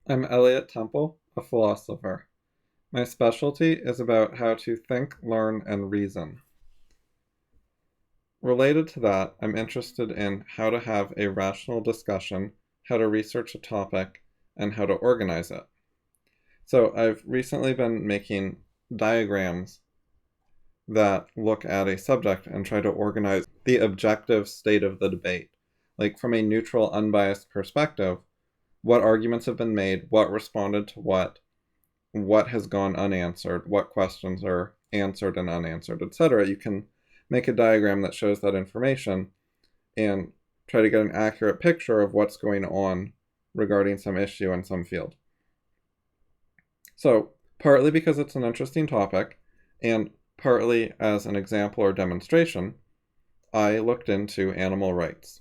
I'm Elliot Temple, a philosopher. My specialty is about how to think, learn, and reason. Related to that, I'm interested in how to have a rational discussion, how to research a topic, and how to organize it. So I've recently been making diagrams that look at a subject and try to organize the objective state of the debate. Like from a neutral, unbiased perspective, what arguments have been made, what responded to what has gone unanswered, what questions are answered and unanswered, etc. You can make a diagram that shows that information and try to get an accurate picture of what's going on regarding some issue in some field. So, partly because it's an interesting topic, and partly as an example or demonstration, I looked into animal rights,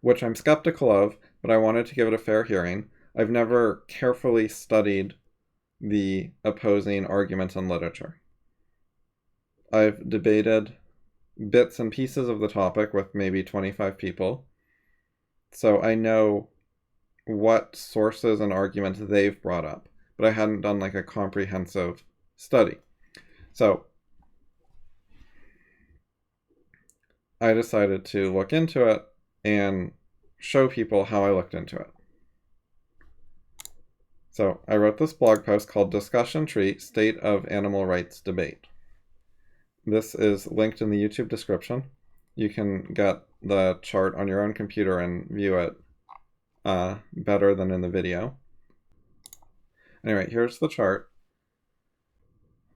which I'm skeptical of, but I wanted to give it a fair hearing. I've never carefully studied the opposing arguments in literature. I've debated bits and pieces of the topic with maybe 25 people, so I know what sources and arguments they've brought up, but I hadn't done like a comprehensive study. So I decided to look into it and show people how I looked into it. So I wrote this blog post called Discussion Tree, State of Animal Rights Debate. This is linked in the YouTube description. You can get the chart on your own computer and view it better than in the video. Anyway, here's the chart.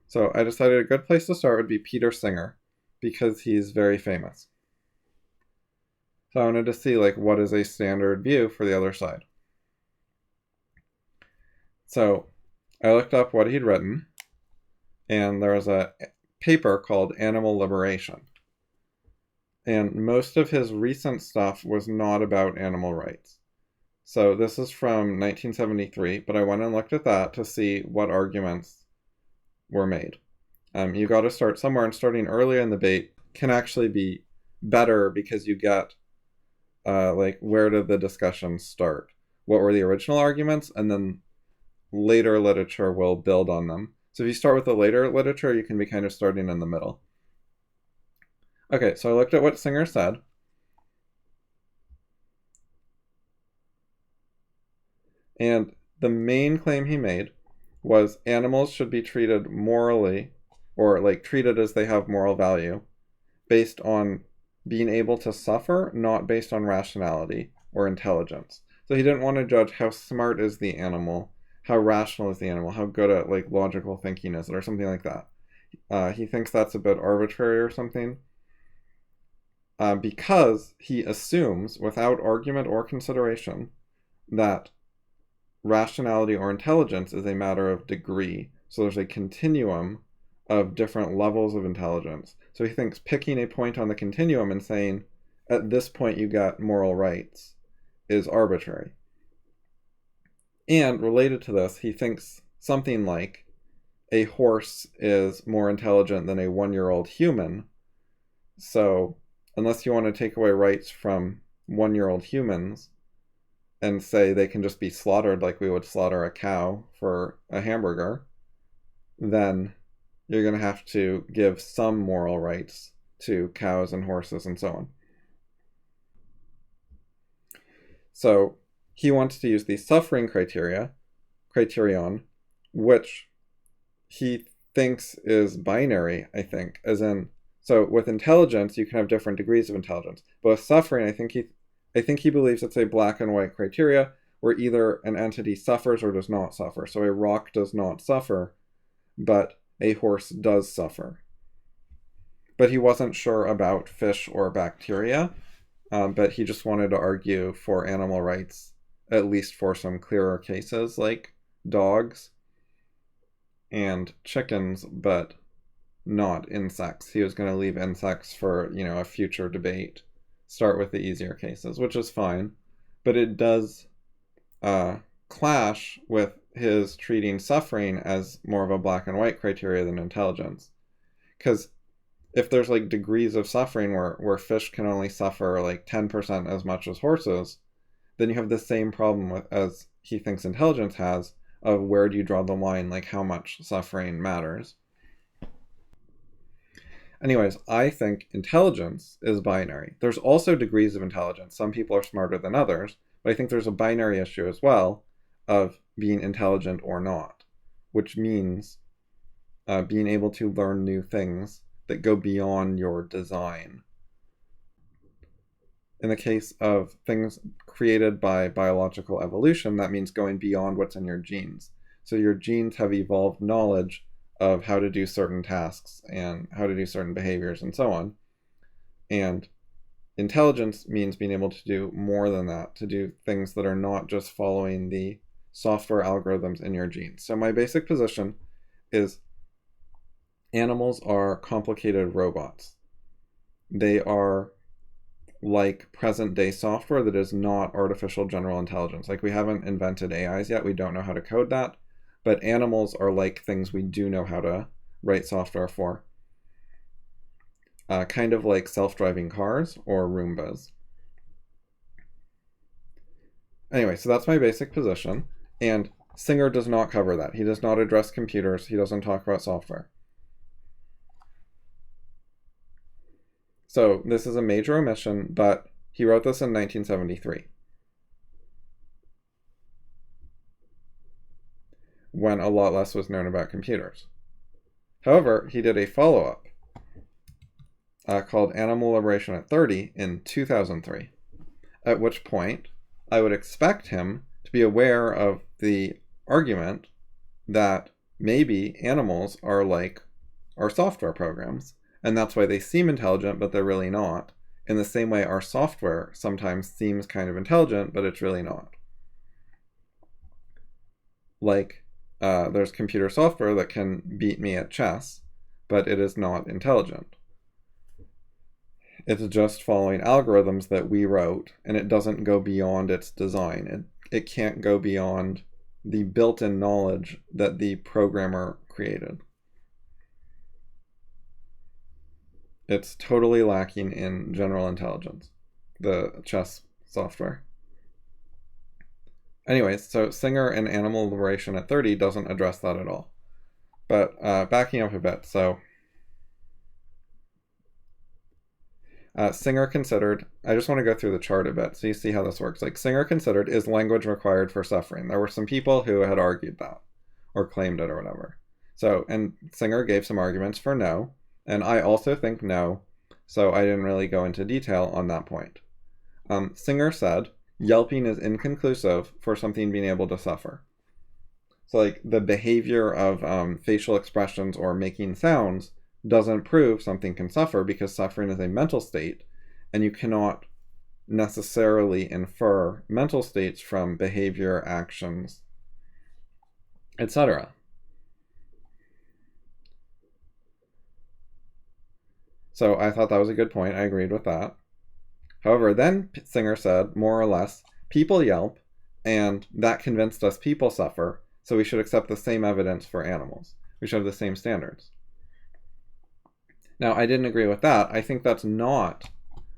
So I decided a good place to start would be Peter Singer, because he's very famous. So I wanted to see like what is a standard view for the other side. So I looked up what he'd written, and there was a paper called Animal Liberation. And most of his recent stuff was not about animal rights. So this is from 1973, but I went and looked at that to see what arguments were made. You got to start somewhere, and starting early in the debate can actually be better because you get like where did the discussion start? What were the original arguments? And then later literature will build on them. So if you start with the later literature, you can be kind of starting in the middle. Okay, so I looked at what Singer said. And the main claim he made was animals should be treated morally, or like treated as they have moral value, based on being able to suffer, not based on rationality or intelligence. So he didn't want to judge how smart is the animal, how rational is the animal, how good at like logical thinking is it, or something like that. He thinks that's a bit arbitrary or something, because he assumes, without argument or consideration, that rationality or intelligence is a matter of degree. So there's a continuum of different levels of intelligence. So he thinks picking a point on the continuum and saying, at this point you got moral rights, is arbitrary. And related to this, he thinks something like a horse is more intelligent than a 1-year-old human. So unless you want to take away rights from 1-year-old humans and say they can just be slaughtered like we would slaughter a cow for a hamburger, then you're going to have to give some moral rights to cows and horses and so on. So he wants to use the suffering criterion, which he thinks is binary, I think, as in, so with intelligence, you can have different degrees of intelligence. But with suffering, I think he believes it's a black and white criteria where either an entity suffers or does not suffer. So a rock does not suffer, but a horse does suffer. But he wasn't sure about fish or bacteria, but he just wanted to argue for animal rights, at least for some clearer cases like dogs and chickens, but not insects. He was going to leave insects for, a future debate. Start with the easier cases, which is fine, but it does clash with his treating suffering as more of a black and white criteria than intelligence. Because if there's like degrees of suffering where fish can only suffer like 10% as much as horses, then you have the same problem as he thinks intelligence has, of where do you draw the line, like how much suffering matters. Anyways, I think intelligence is binary. There's also degrees of intelligence. Some people are smarter than others, but I think there's a binary issue as well of being intelligent or not, which means being able to learn new things that go beyond your design. In the case of things created by biological evolution, that means going beyond what's in your genes. So your genes have evolved knowledge of how to do certain tasks and how to do certain behaviors and so on. And intelligence means being able to do more than that, to do things that are not just following the software algorithms in your genes. So my basic position is animals are complicated robots. They are like present-day software that is not artificial general intelligence. Like, we haven't invented AIs yet. We don't know how to code that. But animals are like things we do know how to write software for. Kind of like self-driving cars or Roombas. Anyway, so that's my basic position. And Singer does not cover that. He does not address computers. He doesn't talk about software. So this is a major omission, but he wrote this in 1973, when a lot less was known about computers. However, he did a follow-up called Animal Liberation at 30 in 2003, at which point I would expect him to be aware of the argument that maybe animals are like our software programs, and that's why they seem intelligent, but they're really not. In the same way, our software sometimes seems kind of intelligent, but it's really not. Like, there's computer software that can beat me at chess, but it is not intelligent. It's just following algorithms that we wrote, and it doesn't go beyond its design. It can't go beyond the built-in knowledge that the programmer created. It's totally lacking in general intelligence, the chess software. Anyways, so Singer and Animal Liberation at 30 doesn't address that at all. But backing up a bit, so Singer considered, I just want to go through the chart a bit so you see how this works. Like, Singer considered, is language required for suffering? There were some people who had argued that, or claimed it or whatever. So, and Singer gave some arguments for no. And I also think no, so I didn't really go into detail on that point. Singer said, yelping is inconclusive for something being able to suffer. So, like, the behavior of facial expressions or making sounds doesn't prove something can suffer, because suffering is a mental state, and you cannot necessarily infer mental states from behavior, actions, etc. So I thought that was a good point. I agreed with that. However, then Singer said, more or less, people yelp, and that convinced us people suffer, so we should accept the same evidence for animals. We should have the same standards. Now, I didn't agree with that. I think that's not,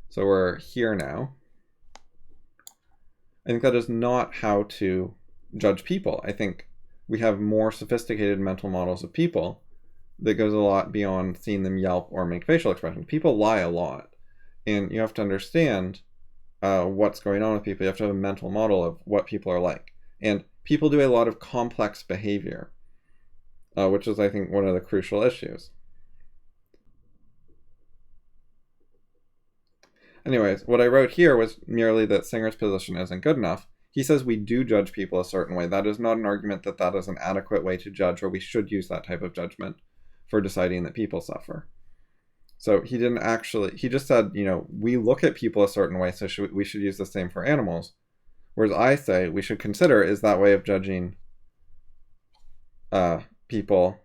so we're here now. I think that is not how to judge people. I think we have more sophisticated mental models of people that goes a lot beyond seeing them yelp or make facial expressions. People lie a lot, and you have to understand what's going on with people. You have to have a mental model of what people are like. And people do a lot of complex behavior, which is, I think, one of the crucial issues. Anyways, what I wrote here was merely that Singer's position isn't good enough. He says we do judge people a certain way. That is not an argument that that is an adequate way to judge, or we should use that type of judgment for deciding that people suffer. So he didn't actually, he just said, we look at people a certain way, so we should use the same for animals. Whereas I say we should consider, is that way of judging people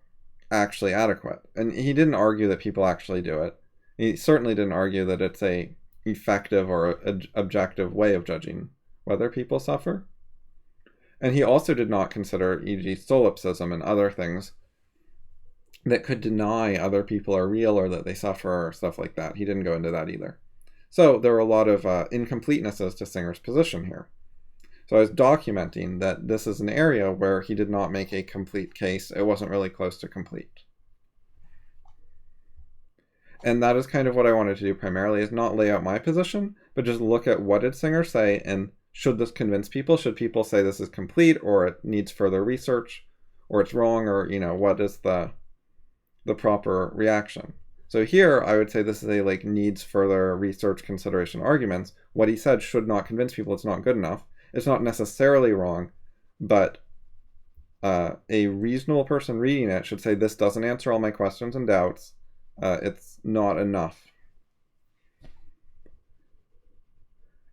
actually adequate? And he didn't argue that people actually do it. He certainly didn't argue that it's a effective or objective way of judging whether people suffer. And he also did not consider, e.g., solipsism and other things that could deny other people are real or that they suffer or stuff like that. He didn't go into that either. So there were a lot of incompletenesses to Singer's position here. So I was documenting that this is an area where he did not make a complete case. It wasn't really close to complete. And that is kind of what I wanted to do primarily, is not lay out my position, but just look at what did Singer say, and should this convince people? Should people say this is complete, or it needs further research, or it's wrong, or, what is the proper reaction? So here, I would say this is a needs further research consideration arguments. What he said should not convince people it's not good enough. It's not necessarily wrong, but a reasonable person reading it should say this doesn't answer all my questions and doubts. It's not enough.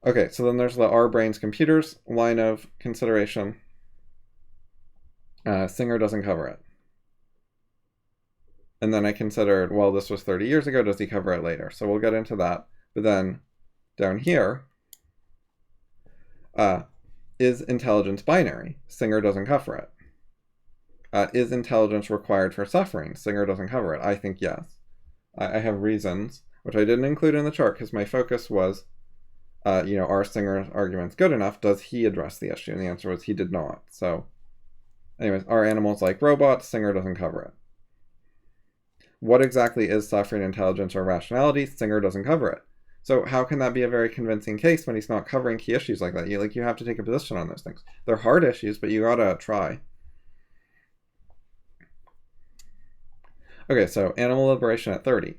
Okay, so then there's the our brains computers line of consideration. Singer doesn't cover it. And then I considered, well, this was 30 years ago, does he cover it later? So we'll get into that. But then down here, is intelligence binary? Singer doesn't cover it. Is intelligence required for suffering? Singer doesn't cover it. I think yes. I have reasons, which I didn't include in the chart because my focus was, are Singer's arguments good enough? Does he address the issue? And the answer was he did not. So anyways, are animals like robots? Singer doesn't cover it. What exactly is suffering, intelligence, or rationality? Singer doesn't cover it. So how can that be a very convincing case when he's not covering key issues like that? You have to take a position on those things. They're hard issues, but you gotta try. Okay, so animal liberation at 30.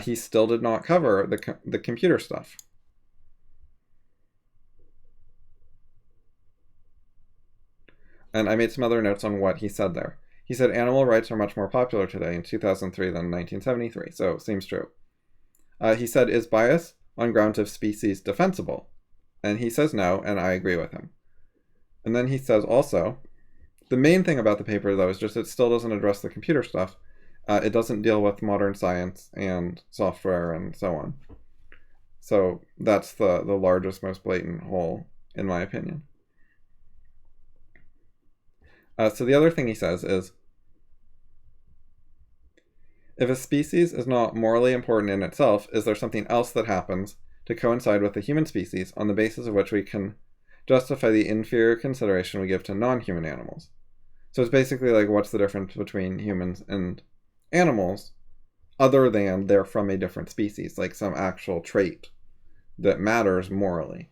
He still did not cover the computer stuff. And I made some other notes on what he said there. He said animal rights are much more popular today in 2003 than 1973, so seems true. He said, is bias on grounds of species defensible? And he says no, and I agree with him. And then he says also, the main thing about the paper, though, is just it still doesn't address the computer stuff. It doesn't deal with modern science and software and so on. So that's the largest, most blatant hole, in my opinion. So the other thing he says is, if a species is not morally important in itself, is there something else that happens to coincide with the human species on the basis of which we can justify the inferior consideration we give to non-human animals? So it's basically like, what's the difference between humans and animals other than they're from a different species, like some actual trait that matters morally?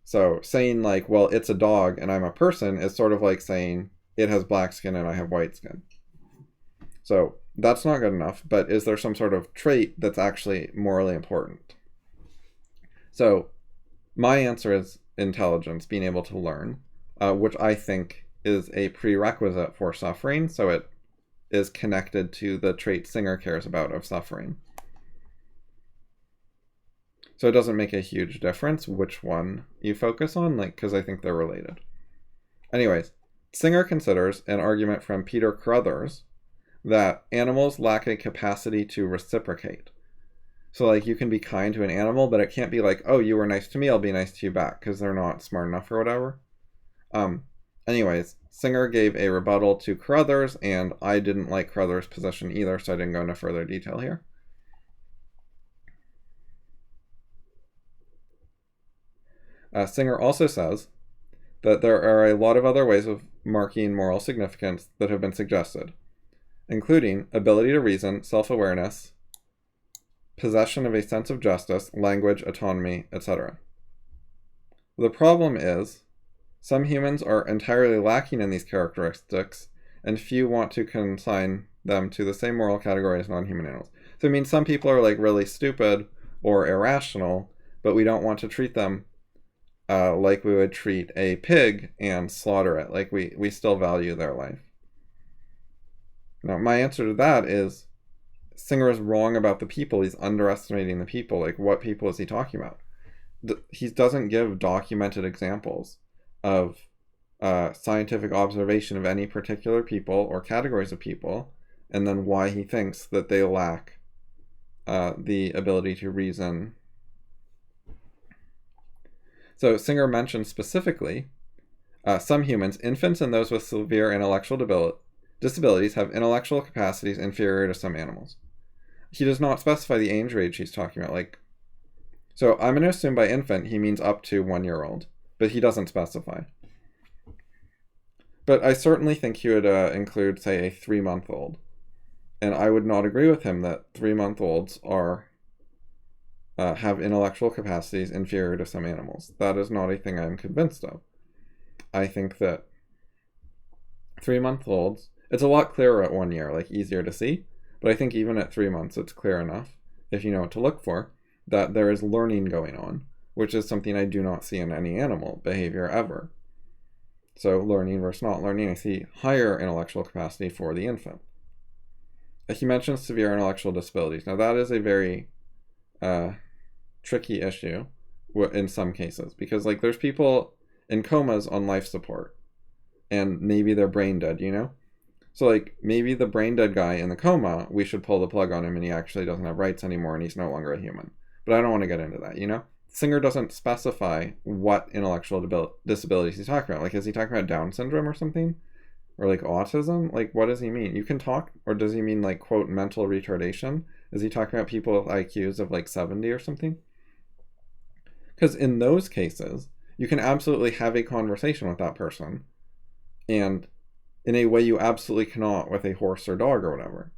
So saying like, well, it's a dog and I'm a person is sort of like saying it has black skin and I have white skin. So that's not good enough, but is there some sort of trait that's actually morally important? So my answer is intelligence, being able to learn, which I think is a prerequisite for suffering. So it is connected to the trait Singer cares about of suffering. So it doesn't make a huge difference which one you focus on, because I think they're related. Anyways, Singer considers an argument from Peter Carruthers that animals lack a capacity to reciprocate. So you can be kind to an animal, but it can't be like, oh, you were nice to me, I'll be nice to you back, because they're not smart enough or whatever. Anyways, Singer gave a rebuttal to Carruthers, and I didn't like Carruthers' position either, so I didn't go into further detail here. Singer also says that there are a lot of other ways of marking moral significance that have been suggested, including ability to reason, self-awareness, possession of a sense of justice, language, autonomy, etc. The problem is, some humans are entirely lacking in these characteristics, and few want to consign them to the same moral category as non-human animals. So it means some people are really stupid or irrational, but we don't want to treat them like we would treat a pig and slaughter it. We still value their life. Now, my answer to that is Singer is wrong about the people. He's underestimating the people. What people is he talking about? He doesn't give documented examples of scientific observation of any particular people or categories of people, and then why he thinks that they lack the ability to reason. So Singer mentions specifically some humans, infants and those with severe intellectual disabilities, have intellectual capacities inferior to some animals. He does not specify the age range he's talking about. So I'm going to assume by infant he means up to 1 year old. but he doesn't specify. But I certainly think he would include, say, a 3-month-old. And I would not agree with him that 3-month-olds are have intellectual capacities inferior to some animals. That is not a thing I'm convinced of. I think that 3-month-olds, it's a lot clearer at 1 year, like easier to see. But I think even at 3 months, it's clear enough, if you know what to look for, that there is learning going on, which is something I do not see in any animal behavior ever. So learning versus not learning, I see higher intellectual capacity for the infant. He mentions severe intellectual disabilities. Now that is a very tricky issue in some cases, because like there's people in comas on life support, and maybe they're brain dead, you know? So like maybe the brain dead guy in the coma, we should pull the plug on him and he actually doesn't have rights anymore and he's no longer a human. But I don't want to get into that, you know? Singer doesn't specify what intellectual disabilities he's talking about. Like, is he talking about Down syndrome or something? Or like autism? Like, what does he mean? You can talk, or does he mean like, quote, mental retardation? Is he talking about people with IQs of like 70 or something? Because in those cases, you can absolutely have a conversation with that person, and in a way you absolutely cannot with a horse or dog or whatever.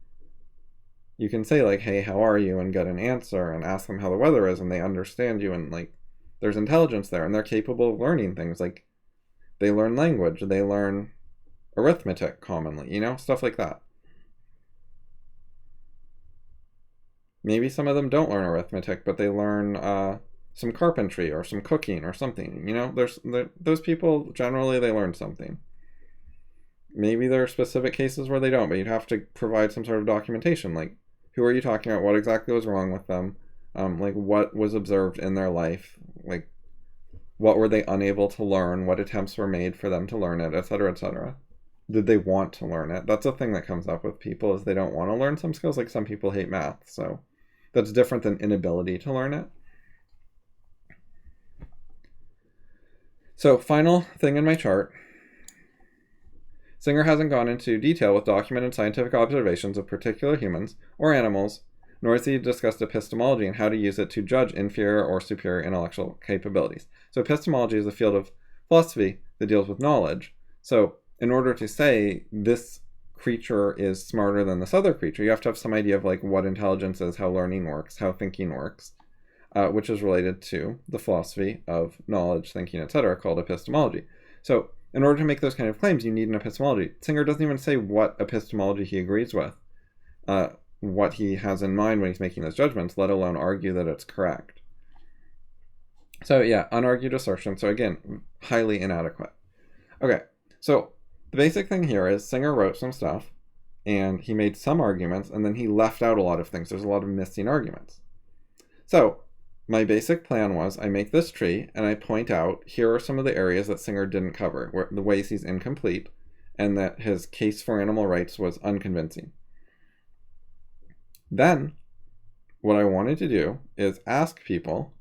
You can say like, hey, how are you? And get an answer and ask them how the weather is, and they understand you, and like there's intelligence there, and they're capable of learning things. Like they learn language, they learn arithmetic commonly, you know, stuff like that. Maybe some of them don't learn arithmetic, but they learn some carpentry or some cooking or something, you know. Those people, generally they learn something. Maybe there are specific cases where they don't, but you'd have to provide some sort of documentation, like who are you talking about, what exactly was wrong with them, like what was observed in their life, like what were they unable to learn, what attempts were made for them to learn it, etc., etc. Did they want to learn it? That's a thing that comes up with people, is they don't want to learn some skills. Like some people hate math, so that's different than inability to learn it. So final thing in my chart, Singer hasn't gone into detail with documented scientific observations of particular humans or animals, nor has he discussed epistemology and how to use it to judge inferior or superior intellectual capabilities. So epistemology is a field of philosophy that deals with knowledge. So in order to say this creature is smarter than this other creature, you have to have some idea of like what intelligence is, how learning works, how thinking works, which is related to the philosophy of knowledge, thinking, etc., called epistemology. So in order to make those kind of claims, you need an epistemology. Singer doesn't even say what epistemology he agrees with, what he has in mind when he's making those judgments, let alone argue that it's correct. So yeah, unargued assertion. So again, highly inadequate. Okay, so the basic thing here is Singer wrote some stuff, and he made some arguments, and then he left out a lot of things. There's a lot of missing arguments. So my basic plan was I make this tree, and I point out here are some of the areas that Singer didn't cover, where the ways he's incomplete, and that his case for animal rights was unconvincing. Then, what I wanted to do is ask people,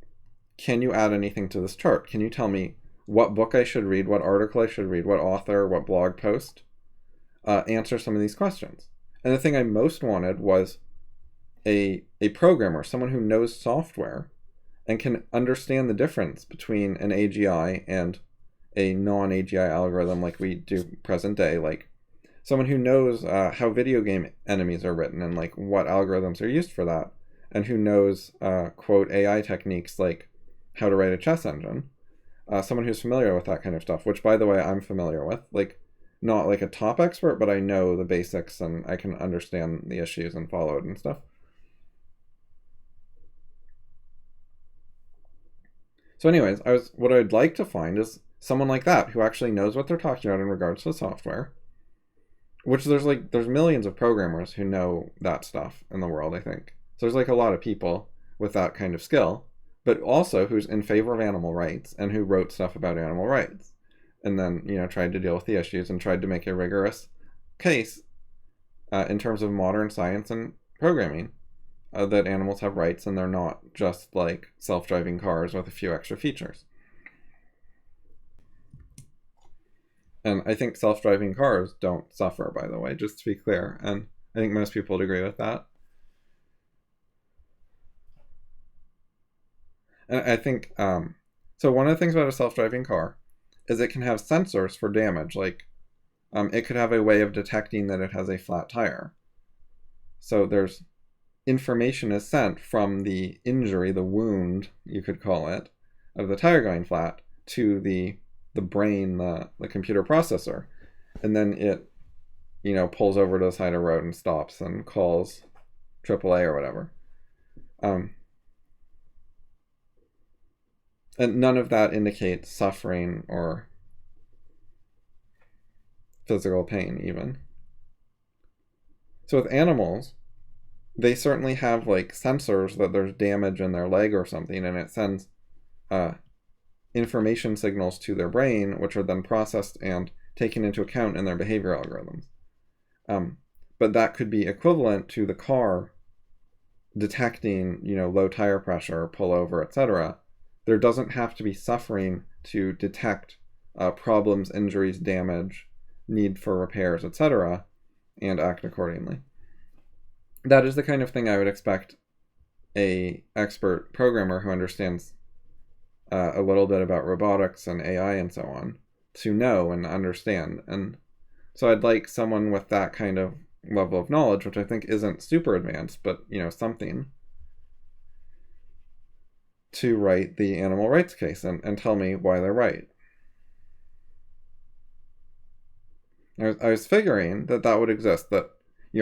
can you add anything to this chart? Can you tell me what book I should read, what article I should read, what author, what blog post? Answer some of these questions. And the thing I most wanted was a programmer, someone who knows software and can understand the difference between an AGI and a non-AGI algorithm like we do present day, like someone who knows how video game enemies are written and like what algorithms are used for that, and who knows quote AI techniques like how to write a chess engine. Someone who's familiar with that kind of stuff, which by the way I'm familiar with, like not like a top expert, but I know the basics and I can understand the issues and follow it and stuff. So anyways, what I'd like to find is someone like that who actually knows what they're talking about in regards to software, which there's millions of programmers who know that stuff in the world, I think. So there's like a lot of people with that kind of skill, but also who's in favor of animal rights and who wrote stuff about animal rights, and then, you know, tried to deal with the issues and tried to make a rigorous case in terms of modern science and programming, that animals have rights and they're not just like self-driving cars with a few extra features. And I think self-driving cars don't suffer, by the way, just to be clear. And I think most people would agree with that. And I think So one of the things about a self-driving car is it can have sensors for damage. Like, it could have a way of detecting that it has a flat tire. So there's information is sent from the injury, the wound, you could call it, of the tire going flat to the brain, the computer processor. And then it, pulls over to the side of the road and stops and calls AAA or whatever. And none of that indicates suffering or physical pain, even. So with animals, they certainly have like sensors that there's damage in their leg or something, and it sends information signals to their brain, which are then processed and taken into account in their behavior algorithms. But that could be equivalent to the car detecting, low tire pressure, pullover, etc. There doesn't have to be suffering to detect problems, injuries, damage, need for repairs, etc., and act accordingly. That is the kind of thing I would expect an expert programmer who understands a little bit about robotics and AI and so on to know and understand. And so I'd like someone with that kind of level of knowledge, which I think isn't super advanced, but, something, to write the animal rights case and tell me why they're right. I was figuring that would exist, that,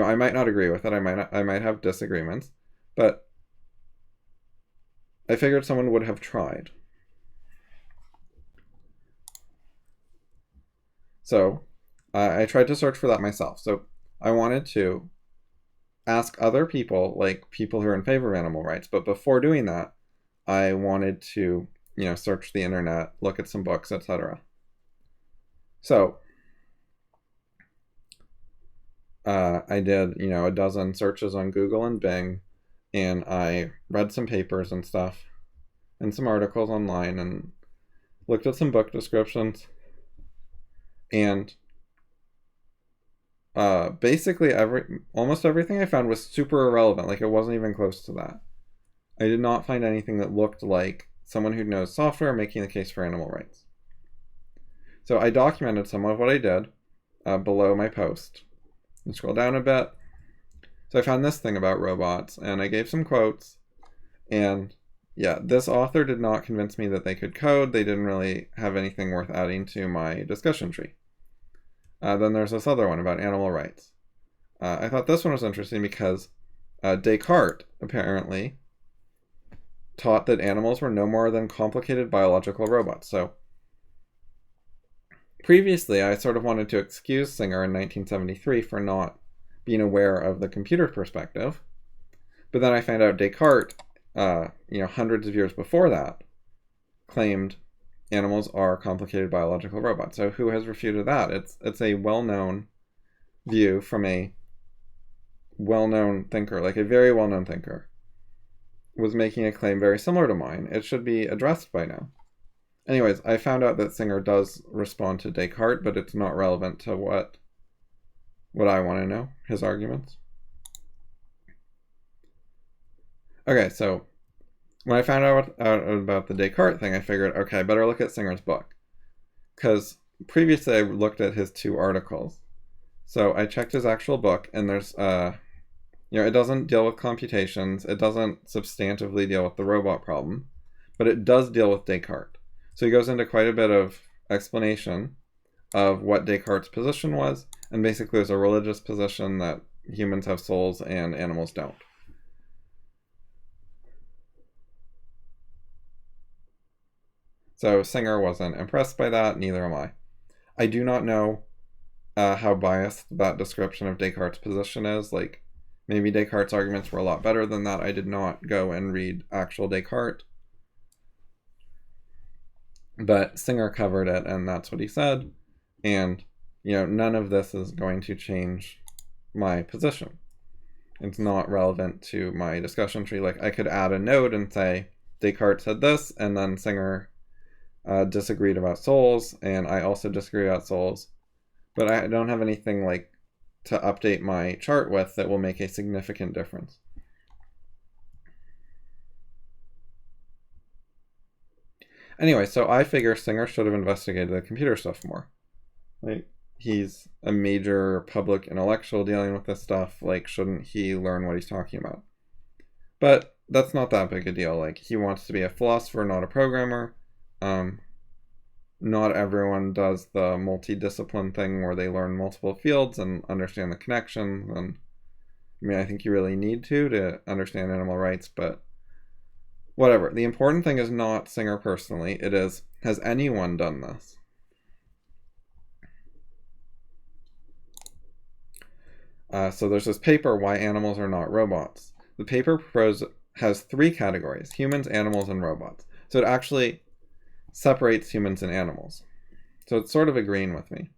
I might not agree with it, I might have disagreements, but I figured someone would have tried. So I tried to search for that myself. So I wanted to ask other people, like people who are in favor of animal rights, but before doing that, I wanted to, search the internet, look at some books, etc. So I did, a dozen searches on Google and Bing, and I read some papers and stuff, and some articles online, and looked at some book descriptions, and basically almost everything I found was super irrelevant. Like, it wasn't even close to that. I did not find anything that looked like someone who knows software making the case for animal rights. So I documented some of what I did below my post. And scroll down a bit. So I found this thing about robots, and I gave some quotes, and yeah, this author did not convince me that they could code. They didn't really have anything worth adding to my discussion tree. Then there's this other one about animal rights. I thought this one was interesting because Descartes apparently taught that animals were no more than complicated biological robots. So previously, I sort of wanted to excuse Singer in 1973 for not being aware of the computer perspective. But then I found out Descartes, hundreds of years before that, claimed animals are complicated biological robots. So who has refuted that? It's a well-known view from a well-known thinker, like a very well-known thinker, was making a claim very similar to mine. It should be addressed by now. Anyways, I found out that Singer does respond to Descartes, but it's not relevant to what I want to know, his arguments. Okay, so when I found out about the Descartes thing, I figured, okay, I better look at Singer's book. Because previously I looked at his 2 articles. So I checked his actual book, and there's, it doesn't deal with computations, it doesn't substantively deal with the robot problem, but it does deal with Descartes. So he goes into quite a bit of explanation of what Descartes' position was, and basically there's a religious position that humans have souls and animals don't. So Singer wasn't impressed by that, neither am I. I do not know how biased that description of Descartes' position is. Like, maybe Descartes' arguments were a lot better than that. I did not go and read actual Descartes. But Singer covered it, and that's what he said. And, none of this is going to change my position. It's not relevant to my discussion tree. Like, I could add a note and say, Descartes said this, and then Singer disagreed about souls, and I also disagree about souls. But I don't have anything, like, to update my chart with that will make a significant difference. Anyway, so I figure Singer should have investigated the computer stuff more. Like, he's a major public intellectual dealing with this stuff. Like, shouldn't he learn what he's talking about? But that's not that big a deal. Like, he wants to be a philosopher, not a programmer. Not everyone does the multidiscipline thing where they learn multiple fields and understand the connections. And I mean, I think you really need to understand animal rights, but whatever. The important thing is not Singer personally. It is, has anyone done this? So there's this paper, Why Animals Are Not Robots. The paper has 3 categories: humans, animals, and robots. So it actually separates humans and animals. So it's sort of agreeing with me.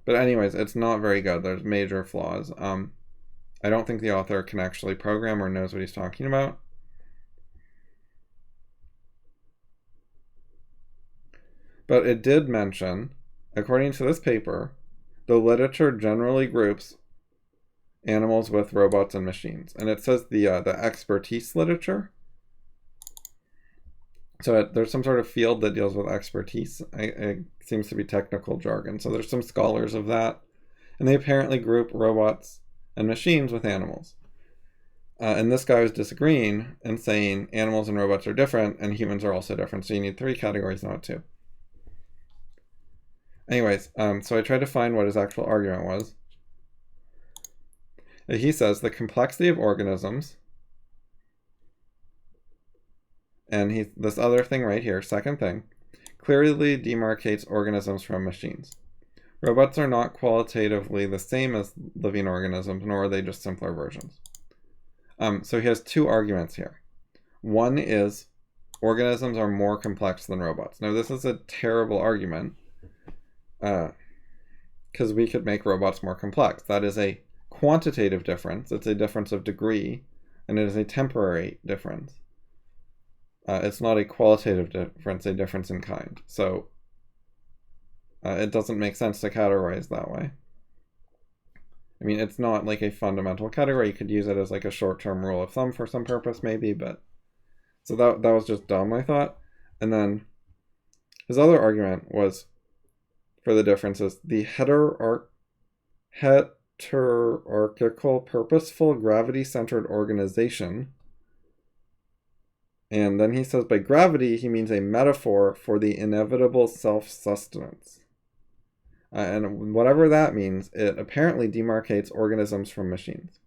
But anyways, it's not very good. There's major flaws. I don't think the author can actually program or knows what he's talking about. But it did mention, according to this paper, the literature generally groups animals with robots and machines. And it says the expertise literature. So there's some sort of field that deals with expertise. It seems to be technical jargon. So there's some scholars of that. And they apparently group robots and machines with animals. And this guy was disagreeing and saying animals and robots are different and humans are also different. So you need 3 categories, not 2. Anyways, so I tried to find what his actual argument was. He says the complexity of organisms, and this other thing right here, second thing, clearly demarcates organisms from machines. Robots are not qualitatively the same as living organisms, nor are they just simpler versions. So he has 2 arguments here. One is organisms are more complex than robots. Now this is a terrible argument because we could make robots more complex. That is a quantitative difference. It's a difference of degree, and it is a temporary difference. It's not a qualitative difference, a difference in kind. So it doesn't make sense to categorize that way. I mean, it's not like a fundamental category. You could use it as like a short-term rule of thumb for some purpose, maybe, but so that was just dumb, I thought. And then his other argument was for the differences, the heterarchical, purposeful, gravity-centered organization. And then he says by gravity, he means a metaphor for the inevitable self-sustenance. And whatever that means, it apparently demarcates organisms from machines.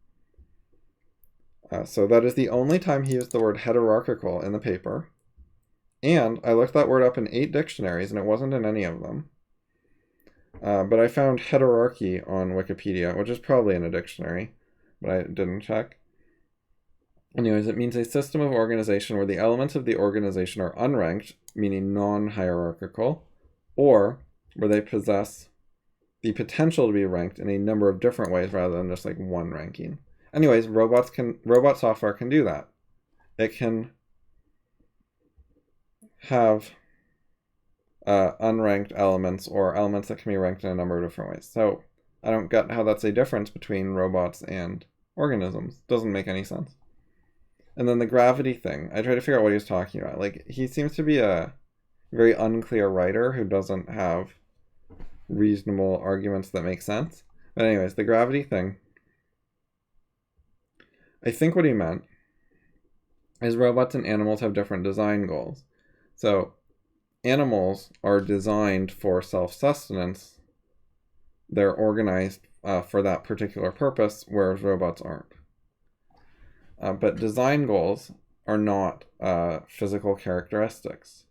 So that is the only time he used the word heterarchical in the paper. And I looked that word up in 8 dictionaries, and it wasn't in any of them. But I found heteroarchy on Wikipedia, which is probably in a dictionary, but I didn't check. Anyways, it means a system of organization where the elements of the organization are unranked, meaning non-hierarchical, or where they possess the potential to be ranked in a number of different ways rather than just like one ranking. Anyways, robot software can do that. It can have unranked elements or elements that can be ranked in a number of different ways. So I don't get how that's a difference between robots and organisms. Doesn't make any sense. And then the gravity thing, I tried to figure out what he was talking about. Like, he seems to be a very unclear writer who doesn't have reasonable arguments that make sense. But anyways, the gravity thing, I think what he meant is robots and animals have different design goals. So animals are designed for self-sustenance. They're organized for that particular purpose, whereas robots aren't. But design goals are not physical characteristics.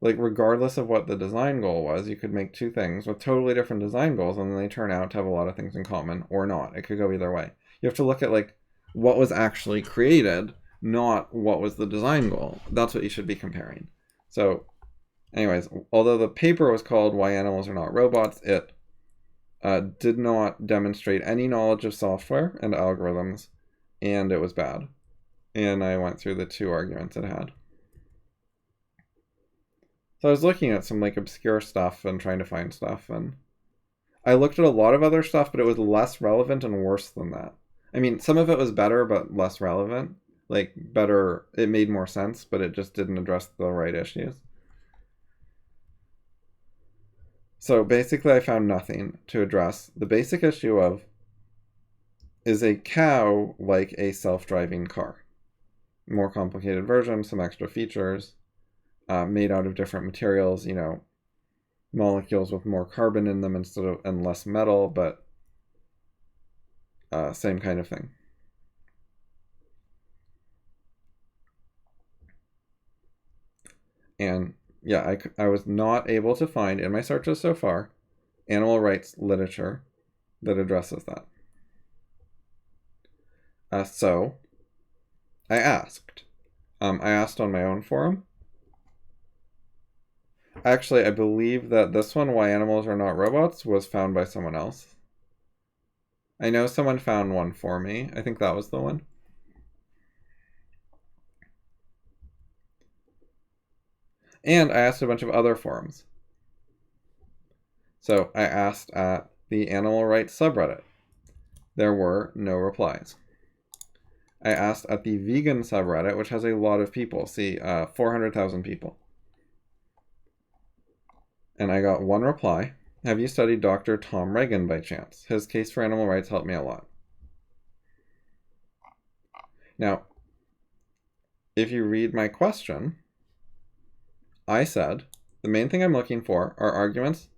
Like, regardless of what the design goal was, you could make 2 things with totally different design goals, and then they turn out to have a lot of things in common, or not. It could go either way. You have to look at, like, what was actually created, not what was the design goal. That's what you should be comparing. So, anyways, although the paper was called Why Animals Are Not Robots, it did not demonstrate any knowledge of software and algorithms, and it was bad. And I went through the 2 arguments it had. So I was looking at some like obscure stuff and trying to find stuff, and I looked at a lot of other stuff, but it was less relevant and worse than that. I mean, some of it was better, but less relevant. like better, it made more sense, but it just didn't address the right issues. So basically I found nothing to address the basic issue of, is a cow like a self-driving car? More complicated version, some extra features, made out of different materials, you know, molecules with more carbon in them and less metal, but same kind of thing. And yeah, I was not able to find in my searches so far animal rights literature that addresses that. So I asked. I asked on my own forum. Actually, I believe that this one, Why Animals Are Not Robots, was found by someone else. I know someone found one for me. I think that was the one. And I asked a bunch of other forums. So I asked at the animal rights subreddit. There were no replies. I asked at the vegan subreddit, which has a lot of people. See, 400,000 people. And I got one reply. Have you studied Dr. Tom Reagan by chance? His case for animal rights helped me a lot. Now, if you read my question, I said, the main thing I'm looking for are arguments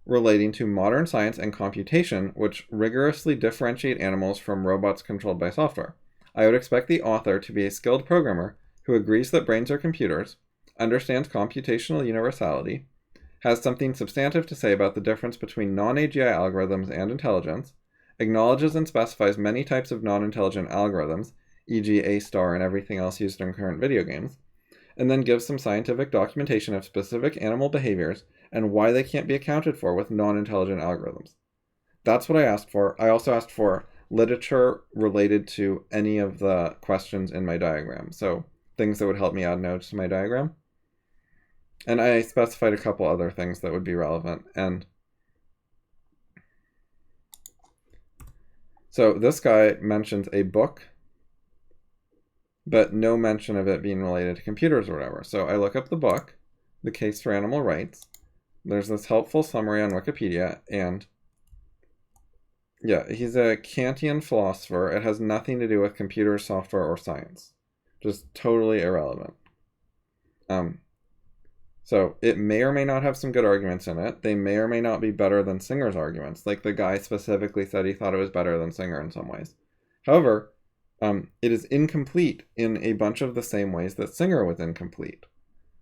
relating to modern science and computation, which rigorously differentiate animals from robots controlled by software. I would expect the author to be a skilled programmer who agrees that brains are computers, understands computational universality, has something substantive to say about the difference between non-AGI algorithms and intelligence, acknowledges and specifies many types of non-intelligent algorithms, e.g. A-star and everything else used in current video games, and then gives some scientific documentation of specific animal behaviors and why they can't be accounted for with non-intelligent algorithms. That's what I asked for. I also asked for literature related to any of the questions in my diagram. So things that would help me add notes to my diagram. And I specified a couple other things that would be relevant. And so this guy mentions a book, but no mention of it being related to computers or whatever. So I look up the book, The Case for Animal Rights. There's this helpful summary on Wikipedia, and yeah, he's a Kantian philosopher. It has nothing to do with computers, software, or science. Just totally irrelevant. So it may or may not have some good arguments in it. They may or may not be better than Singer's arguments. Like the guy specifically said he thought it was better than Singer in some ways. However, it is incomplete in a bunch of the same ways that Singer was incomplete.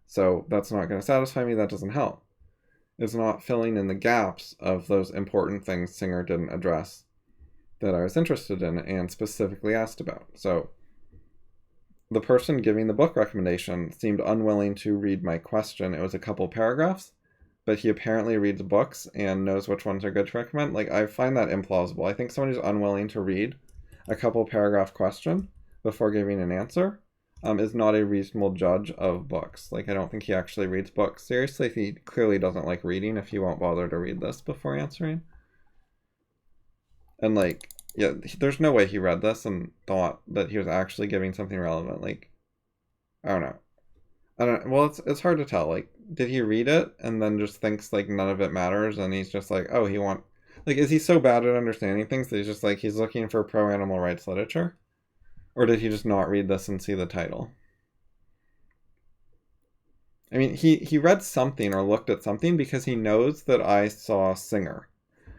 So that's not going to satisfy me. That doesn't help. It's not filling in the gaps of those important things Singer didn't address that I was interested in and specifically asked about. So the person giving the book recommendation seemed unwilling to read my question. It was a couple paragraphs, but he apparently reads books and knows which ones are good to recommend. Like, I find that implausible. I think someone who's unwilling to read a couple paragraph question before giving an answer is not a reasonable judge of books. Like, I don't think he actually reads books seriously. He clearly doesn't like reading if he won't bother to read this before answering. And like, yeah, there's no way he read this and thought that he was actually giving something relevant. Like, I don't know. Well, it's hard to tell. Like, did he read it and then just thinks like none of it matters and he's just like, oh, is he so bad at understanding things that he's just like, he's looking for pro-animal rights literature? Or did he just not read this and see the title? I mean, he read something or looked at something because he knows that I saw Singer.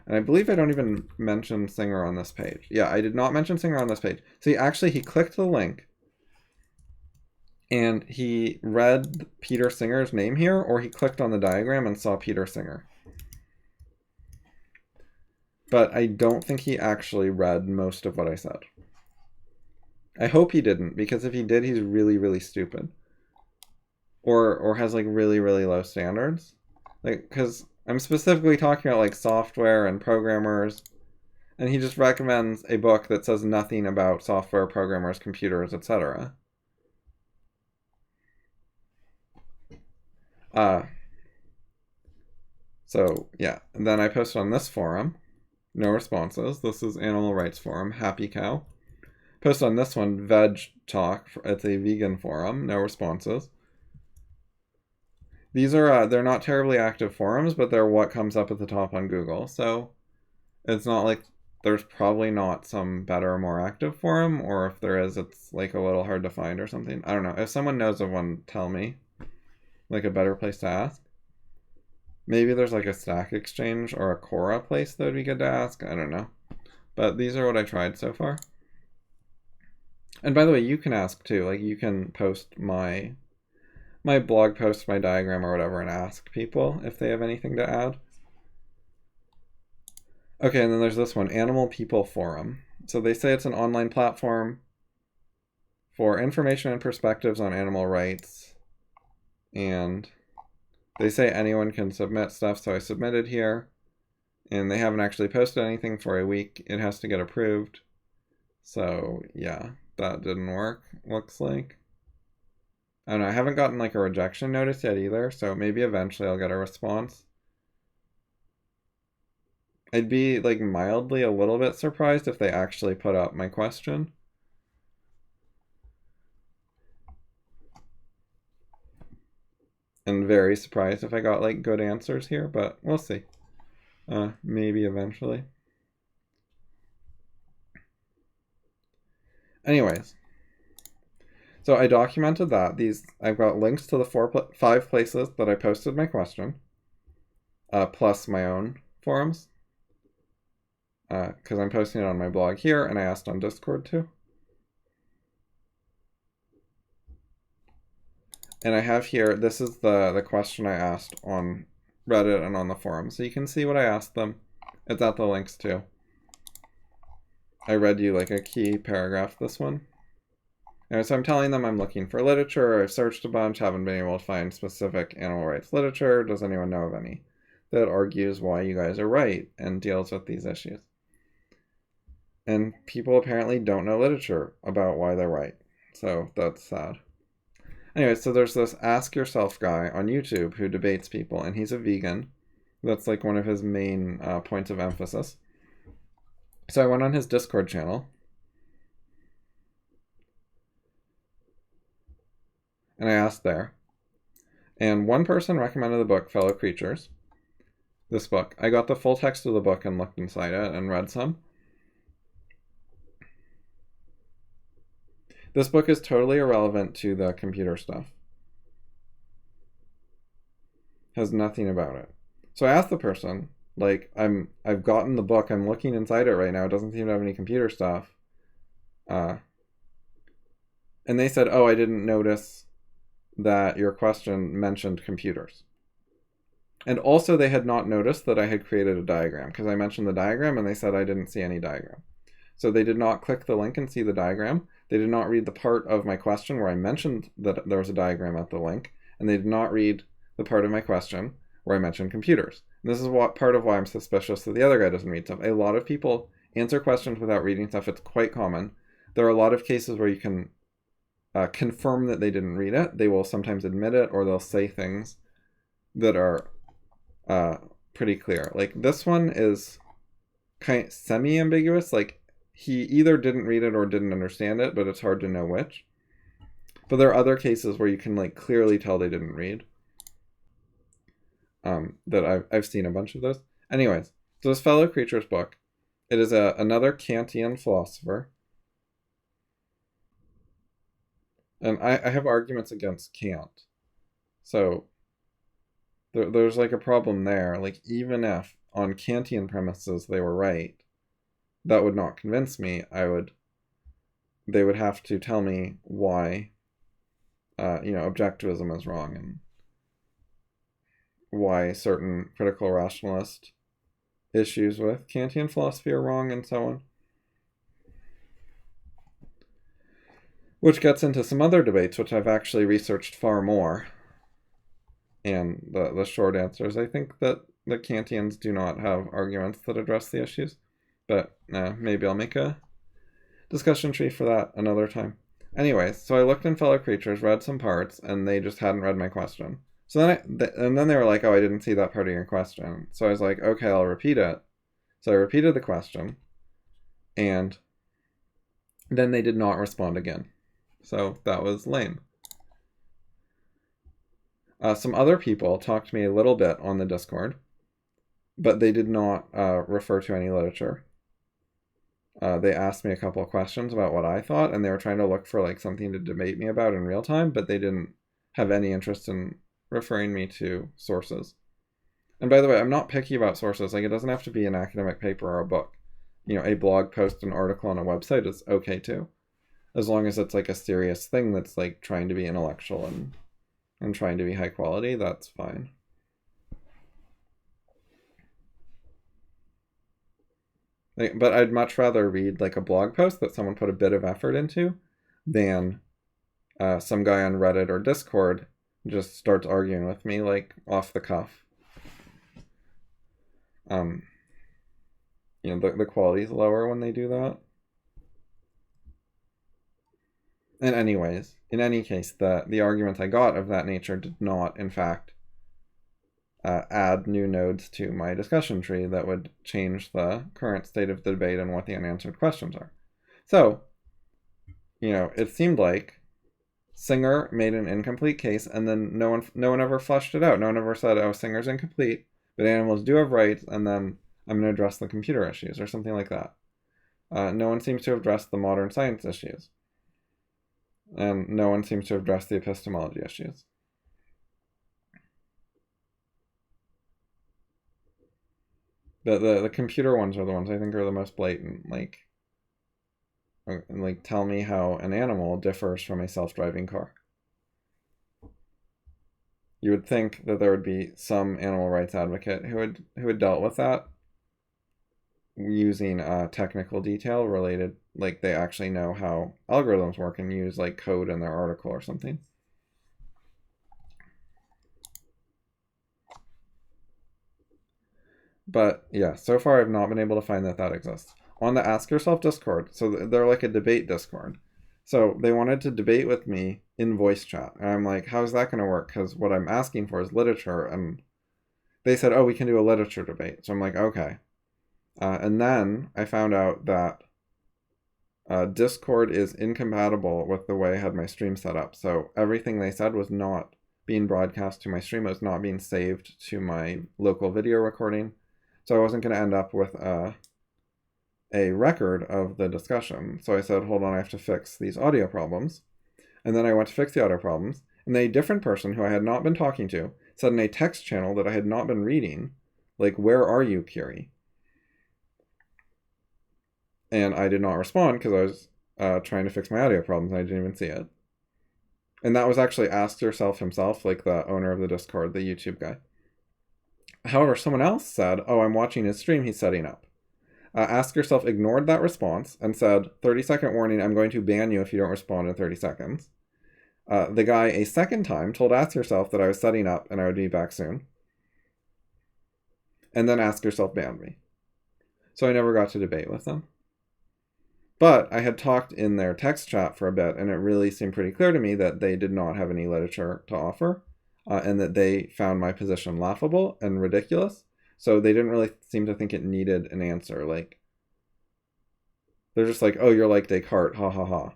And I believe I don't even mention Singer on this page. Yeah, I did not mention Singer on this page. So he clicked the link and he read Peter Singer's name here, or he clicked on the diagram and saw Peter Singer. But I don't think he actually read most of what I said. I hope he didn't, because if he did, he's really, really stupid. Or has like really, really low standards. Like, because I'm specifically talking about like software and programmers, and he just recommends a book that says nothing about software, programmers, computers, etc. So yeah, and then I posted on this forum, no responses. This is Animal Rights Forum, Happy Cow. Post on this one, Veg Talk. It's a vegan forum. No responses. These are, they're not terribly active forums, but they're what comes up at the top on Google. So it's not like there's probably not some better, more active forum, or if there is, it's like a little hard to find or something. I don't know. If someone knows of one, tell me. Like a better place to ask. Maybe there's like a Stack Exchange or a Quora place that would be good to ask. I don't know. But these are what I tried so far. And by the way, you can ask too. Like you can post my blog post, my diagram or whatever, and ask people if they have anything to add. Okay, and then there's this one, Animal People Forum. So they say it's an online platform for information and perspectives on animal rights. And they say anyone can submit stuff, so I submitted here. And they haven't actually posted anything for a week. It has to get approved. So yeah, that didn't work, looks like. I don't know, I haven't gotten like a rejection notice yet either, so maybe eventually I'll get a response. I'd be like mildly a little bit surprised if they actually put up my question. And very surprised if I got like good answers here, but we'll see. Maybe eventually. Anyways. So I documented that. I've got links to the 5 places that I posted my question, plus my own forums, because I'm posting it on my blog here, and I asked on Discord too. And I have here, this is the question I asked on Reddit and on the forum, so you can see what I asked them. It's at the links too. I read you like a key paragraph, this one. And so I'm telling them I'm looking for literature, I've searched a bunch, haven't been able to find specific animal rights literature. Does anyone know of any that argues why you guys are right and deals with these issues? And people apparently don't know literature about why they're right. So that's sad. Anyway, so there's this Ask Yourself guy on YouTube who debates people, and he's a vegan. That's like one of his main points of emphasis. So I went on his Discord channel. And I asked there. And one person recommended the book Fellowcreatures. This book. I got the full text of the book and looked inside it and read some. This book is totally irrelevant to the computer stuff. Has nothing about it. So I asked the person, like, I've gotten the book, I'm looking inside it right now, it doesn't seem to have any computer stuff. And they said, oh, I didn't notice that your question mentioned computers. And also they had not noticed that I had created a diagram, because I mentioned the diagram and they said I didn't see any diagram. So they did not click the link and see the diagram. They did not read the part of my question where I mentioned that there was a diagram at the link, and they did not read the part of my question where I mentioned computers. And this is part of why I'm suspicious that the other guy doesn't read stuff. A lot of people answer questions without reading stuff. It's quite common. There are a lot of cases where you can confirm that they didn't read it. They will sometimes admit it, or they'll say things that are pretty clear. Like this one is kind of semi-ambiguous. Like he either didn't read it or didn't understand it, but it's hard to know which. But there are other cases where you can like clearly tell they didn't read. That I've seen a bunch of those. Anyways, so this Fellowcreatures book, it is another Kantian philosopher. And I have arguments against Kant. So there's like a problem there. Like even if on Kantian premises they were right, that would not convince me. They would have to tell me why objectivism is wrong and why certain critical rationalist issues with Kantian philosophy are wrong and so on. Which gets into some other debates, which I've actually researched far more. And the short answer is I think that the Kantians do not have arguments that address the issues. But maybe I'll make a discussion tree for that another time. Anyways, so I looked in Fellowcreatures, read some parts, and they just hadn't read my question. So then they were like, oh, I didn't see that part of your question. So I was like, okay, I'll repeat it. So I repeated the question, and Then they did not respond again. So that was lame. Some other people talked to me a little bit on the Discord, but they did not refer to any literature. They asked me a couple of questions about what I thought, and they were trying to look for like something to debate me about in real time, but they didn't have any interest in referring me to sources. And by the way, I'm not picky about sources. Like, it doesn't have to be an academic paper or a book. A blog post, an article on a website is okay too, as long as it's like a serious thing that's like trying to be intellectual and trying to be high quality. That's fine. But I'd much rather read like a blog post that someone put a bit of effort into than some guy on Reddit or Discord just starts arguing with me like off the cuff. The quality's lower when they do that. And anyways, in any case, the arguments I got of that nature did not, in fact, add new nodes to my discussion tree that would change the current state of the debate and what the unanswered questions are. So, it seemed like Singer made an incomplete case, and then no one ever fleshed it out. No one ever said, oh, Singer's incomplete, but animals do have rights, and then I'm going to address the computer issues, or something like that. No one seems to have addressed the modern science issues. And no one seems to have addressed the epistemology issues. The computer ones are the ones I think are the most blatant. Like tell me how an animal differs from a self-driving car. You would think that there would be some animal rights advocate who had dealt with that using technical detail related, like they actually know how algorithms work and use like code in their article or something. But yeah, so far I've not been able to find that exists. On the Ask Yourself Discord, so they're like a debate Discord. So they wanted to debate with me in voice chat. And I'm like, how's that going to work? Because what I'm asking for is literature. And they said, oh, we can do a literature debate. So I'm like, okay. And then I found out that Discord is incompatible with the way I had my stream set up. So everything they said was not being broadcast to my stream. It was not being saved to my local video recording. So I wasn't going to end up with a record of the discussion. So I said, hold on, I have to fix these audio problems. And then I went to fix the audio problems. And a different person who I had not been talking to said in a text channel that I had not been reading, like, where are you, Curie? And I did not respond because I was trying to fix my audio problems and I didn't even see it. And that was actually Ask Yourself himself, like the owner of the Discord, the YouTube guy. However, someone else said, oh, I'm watching his stream he's setting up. Ask Yourself ignored that response and said, 30-second warning, I'm going to ban you if you don't respond in 30 seconds. The guy a second time told Ask Yourself that I was setting up and I would be back soon. And then Ask Yourself banned me. So I never got to debate with them. But I had talked in their text chat for a bit, and it really seemed pretty clear to me that they did not have any literature to offer, and that they found my position laughable and ridiculous. So they didn't really seem to think it needed an answer. Like, they're just like, oh, you're like Descartes, ha ha ha.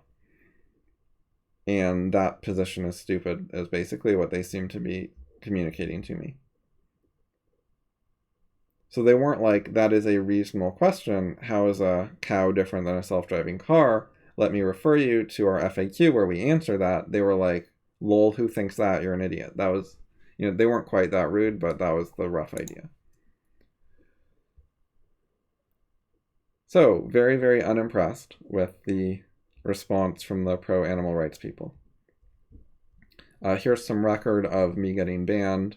And that position is stupid, is basically what they seem to be communicating to me. So they weren't like, that is a reasonable question. How is a cow different than a self-driving car? Let me refer you to our FAQ where we answer that. They were like, lol, who thinks that? You're an idiot. That was, they weren't quite that rude, but that was the rough idea. So, very, very unimpressed with the response from the pro-animal rights people. Here's some record of me getting banned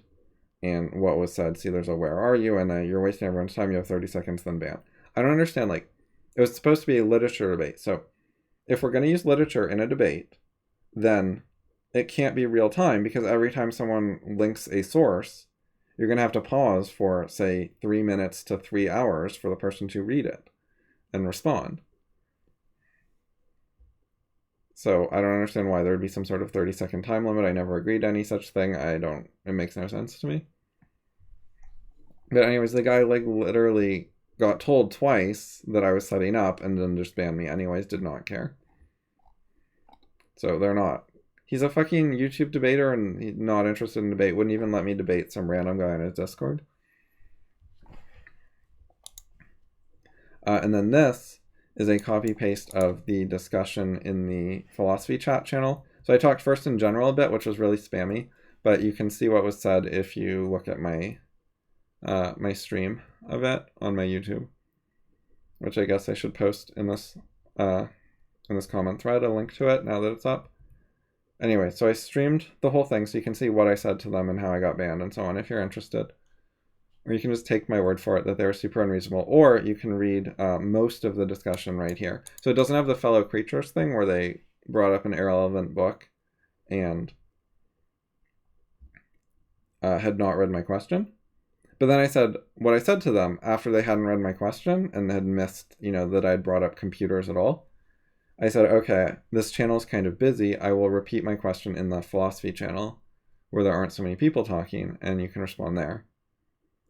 and what was said. See, there's a where are you, and you're wasting everyone's time. You have 30 seconds, then ban. I don't understand, like, it was supposed to be a literature debate. So if we're going to use literature in a debate, then it can't be real time, because every time someone links a source, you're going to have to pause for, say, 3 minutes to 3 hours for the person to read it and respond. So I don't understand why there would be some sort of 30-second time limit. I never agreed to any such thing. It makes no sense to me. But anyways, the guy like literally got told twice that I was setting up and then just banned me anyways, did not care. So they're not. He's a fucking YouTube debater and he's not interested in debate. Wouldn't even let me debate some random guy in his Discord. And then this is a copy-paste of the discussion in the philosophy chat channel. So I talked first in general a bit, which was really spammy, but you can see what was said if you look at my my stream of it on my YouTube, which I guess I should post in this comment thread, a link to it now that it's up. Anyway, so I streamed the whole thing so you can see what I said to them and how I got banned and so on if you're interested. Or you can just take my word for it that they were super unreasonable, or you can read most of the discussion right here. So it doesn't have the Fellowcreatures thing where they brought up an irrelevant book and had not read my question. But then I said what I said to them after they hadn't read my question and had missed, that I'd brought up computers at all. I said, okay, this channel is kind of busy. I will repeat my question in the philosophy channel where there aren't so many people talking and you can respond there.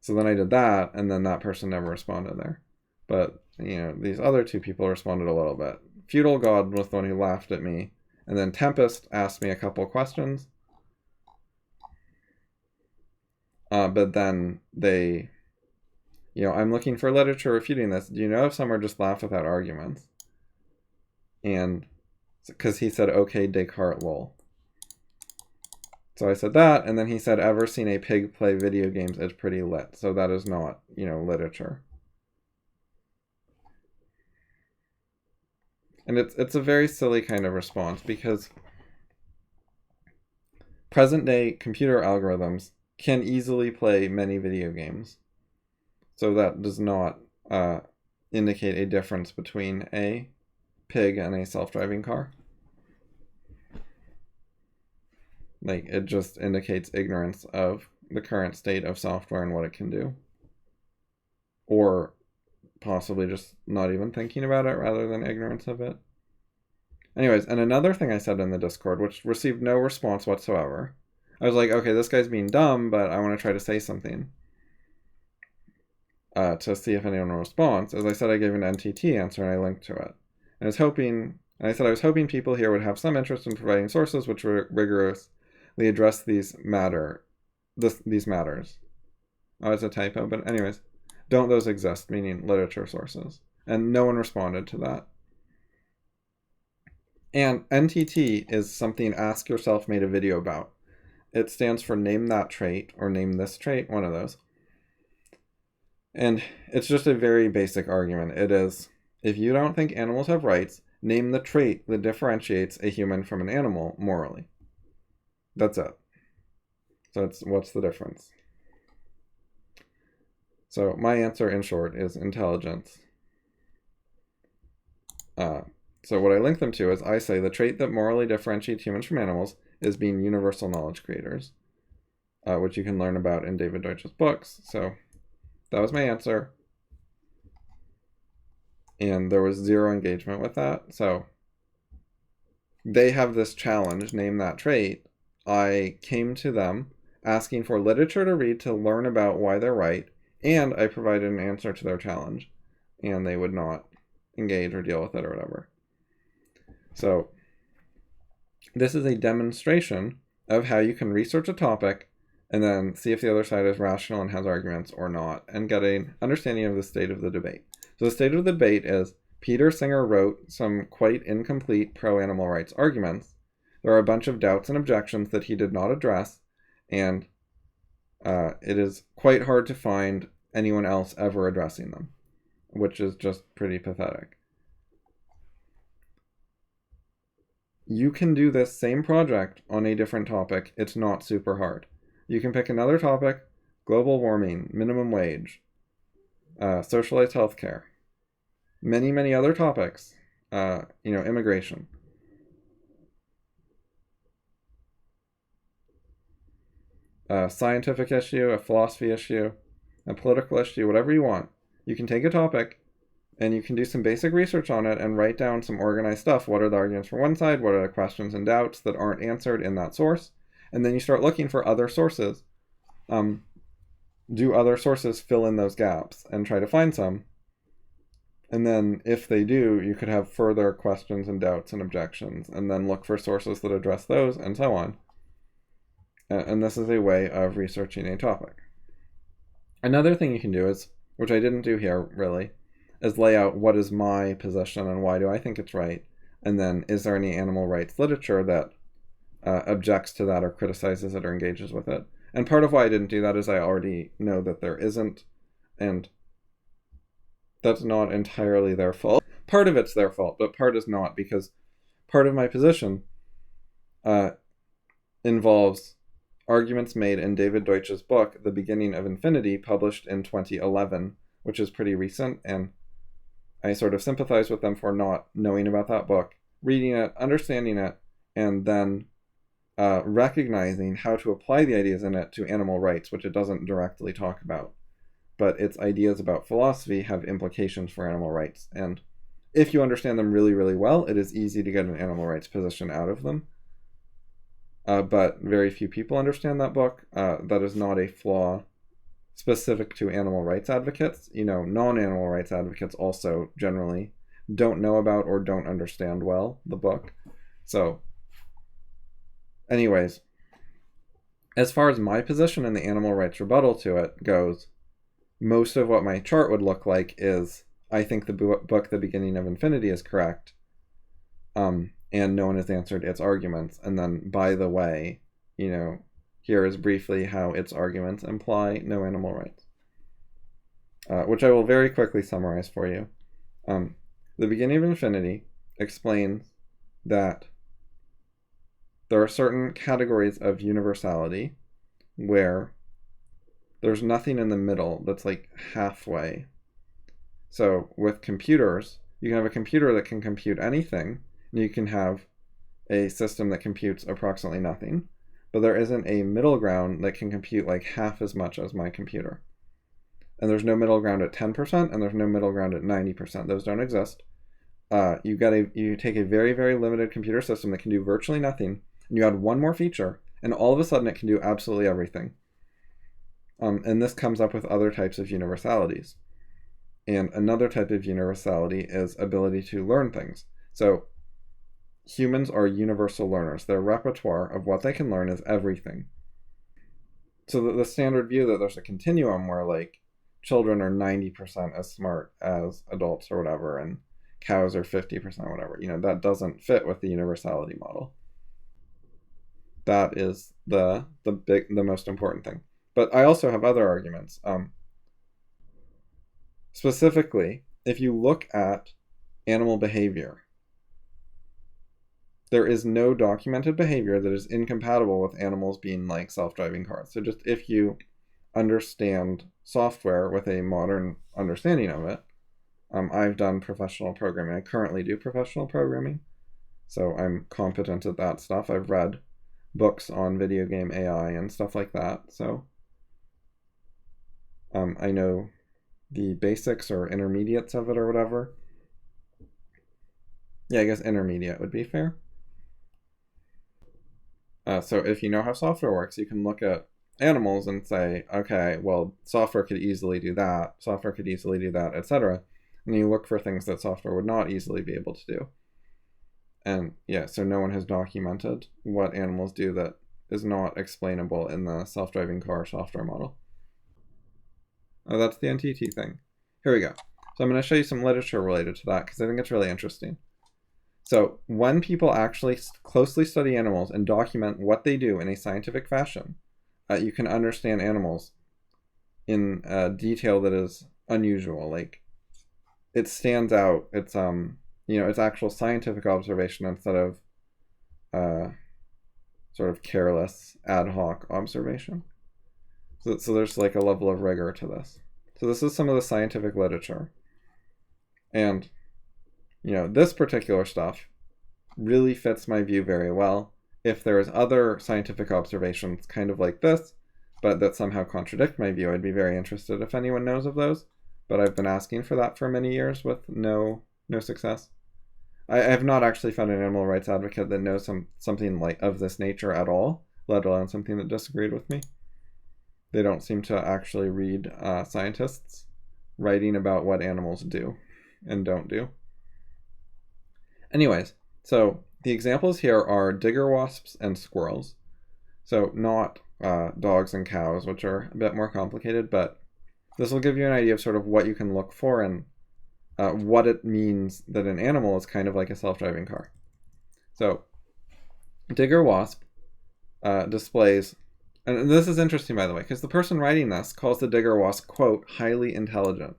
So then I did that, and then that person never responded there. But, these other two people responded a little bit. Feudal God was the one who laughed at me, and then Tempest asked me a couple questions. But then they, I'm looking for literature refuting this. Do you know if someone just laughed without arguments? And, because he said, okay, Descartes, lol. So I said that, and then he said, ever seen a pig play video games? It's pretty lit. So that is not, literature. And it's a very silly kind of response because present-day computer algorithms can easily play many video games. So that does not indicate a difference between a pig and a self-driving car. Like, it just indicates ignorance of the current state of software and what it can do. Or possibly just not even thinking about it rather than ignorance of it. Anyways, and another thing I said in the Discord, which received no response whatsoever. I was like, okay, this guy's being dumb, but I want to try to say something. To see if anyone responds. As I said, I gave an NTT answer and I linked to it. And I said I was hoping people here would have some interest in providing sources which were rigorous. They address these matters. Oh, it's a typo, but anyways, don't those exist, meaning literature sources. And no one responded to that. And NTT is something Ask Yourself made a video about. It stands for name that trait, or name this trait, one of those. And it's just a very basic argument. It is, if you don't think animals have rights, name the trait that differentiates a human from an animal morally. That's it. So what's the difference? So my answer, in short, is intelligence. So what I link them to is I say the trait that morally differentiates humans from animals is being universal knowledge creators, which you can learn about in David Deutsch's books. So that was my answer. And there was zero engagement with that. So they have this challenge, name that trait. I came to them asking for literature to read to learn about why they're right, and I provided an answer to their challenge, and they would not engage or deal with it or whatever. So this is a demonstration of how you can research a topic and then see if the other side is rational and has arguments or not, and get an understanding of the state of the debate. So the state of the debate is Peter Singer wrote some quite incomplete pro-animal rights arguments. There are a bunch of doubts and objections that he did not address, and it is quite hard to find anyone else ever addressing them, which is just pretty pathetic. You can do this same project on a different topic. It's not super hard. You can pick another topic, global warming, minimum wage, socialized healthcare, many, many other topics, immigration. A scientific issue, a philosophy issue, a political issue, whatever you want. You can take a topic and you can do some basic research on it and write down some organized stuff. What are the arguments for one side? What are the questions and doubts that aren't answered in that source? And then you start looking for other sources. Do other sources fill in those gaps and try to find some? And then if they do, you could have further questions and doubts and objections, and then look for sources that address those, and so on. And this is a way of researching a topic. Another thing you can do is, which I didn't do here really, is lay out what is my position and why do I think it's right, and then is there any animal rights literature that objects to that or criticizes it or engages with it. And part of why I didn't do that is I already know that there isn't, and that's not entirely their fault. Part of it's their fault, but part is not, because part of my position involves arguments made in David Deutsch's book, The Beginning of Infinity, published in 2011, which is pretty recent, and I sort of sympathize with them for not knowing about that book, reading it, understanding it, and then recognizing how to apply the ideas in it to animal rights, which it doesn't directly talk about. But its ideas about philosophy have implications for animal rights. And if you understand them really, really well, it is easy to get an animal rights position out of them. But very few people understand that book. That is not a flaw specific to animal rights advocates. Non-animal rights advocates also generally don't know about or don't understand well the book. So, anyways, as far as my position in the animal rights rebuttal to it goes, most of what my chart would look like is, I think the book The Beginning of Infinity is correct, and no one has answered its arguments. And then, by the way, here is briefly how its arguments imply no animal rights, which I will very quickly summarize for you. The Beginning of Infinity explains that there are certain categories of universality where there's nothing in the middle that's like halfway. So with computers, you can have a computer that can compute anything, and you can have a system that computes approximately nothing, but there isn't a middle ground that can compute like half as much as my computer. And there's no middle ground at 10%, and there's no middle ground at 90%. Those don't exist. You take a very, very limited computer system that can do virtually nothing, and you add one more feature, and all of a sudden it can do absolutely everything. And this comes up with other types of universalities. And another type of universality is ability to learn things. So humans are universal learners. Their repertoire of what they can learn is everything. So the standard view that there's a continuum where like children are 90% as smart as adults or whatever, and cows are 50% whatever, that doesn't fit with the universality model. That is the most important thing. But I also have other arguments. Specifically, if you look at animal behavior, there is no documented behavior that is incompatible with animals being like self-driving cars. So just if you understand software with a modern understanding of it, I've done professional programming. I currently do professional programming, so I'm competent at that stuff. I've read books on video game AI and stuff like that, so I know the basics or intermediates of it or whatever. Yeah, I guess intermediate would be fair. So if you know how software works, you can look at animals and say, okay, well, software could easily do that, etc. And you look for things that software would not easily be able to do. And yeah, so no one has documented what animals do that is not explainable in the self-driving car software model. Oh, that's the NTT thing. Here we go. So I'm going to show you some literature related to that because I think it's really interesting. So when people actually closely study animals and document what they do in a scientific fashion, you can understand animals in detail that is unusual. Like, it stands out. It's it's actual scientific observation instead of sort of careless ad hoc observation. So there's like a level of rigor to this. So this is some of the scientific literature. And, this particular stuff really fits my view very well. If there's other scientific observations kind of like this, but that somehow contradict my view, I'd be very interested if anyone knows of those. But I've been asking for that for many years with no success. I have not actually found an animal rights advocate that knows something like of this nature at all, let alone something that disagreed with me. They don't seem to actually read scientists writing about what animals do. and don't do. Anyways, so the examples here are digger wasps and squirrels. So not dogs and cows, which are a bit more complicated, but this will give you an idea of sort of what you can look for and what it means that an animal is kind of like a self-driving car. So digger wasp displays, and this is interesting, by the way, because the person writing this calls the digger wasp, quote, highly intelligent.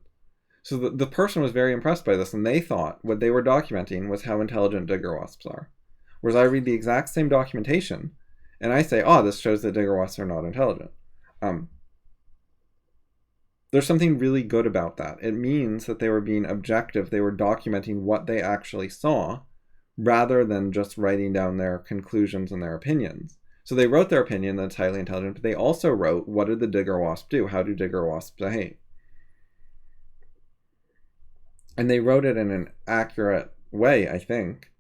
So the person was very impressed by this, and they thought what they were documenting was how intelligent digger wasps are. Whereas I read the exact same documentation, and I say, oh, this shows that digger wasps are not intelligent. There's something really good about that. It means that they were being objective. They were documenting what they actually saw, rather than just writing down their conclusions and their opinions. So they wrote their opinion that it's highly intelligent, but they also wrote, what did the digger wasp do? How do digger wasps behave? And they wrote it in an accurate way, I think.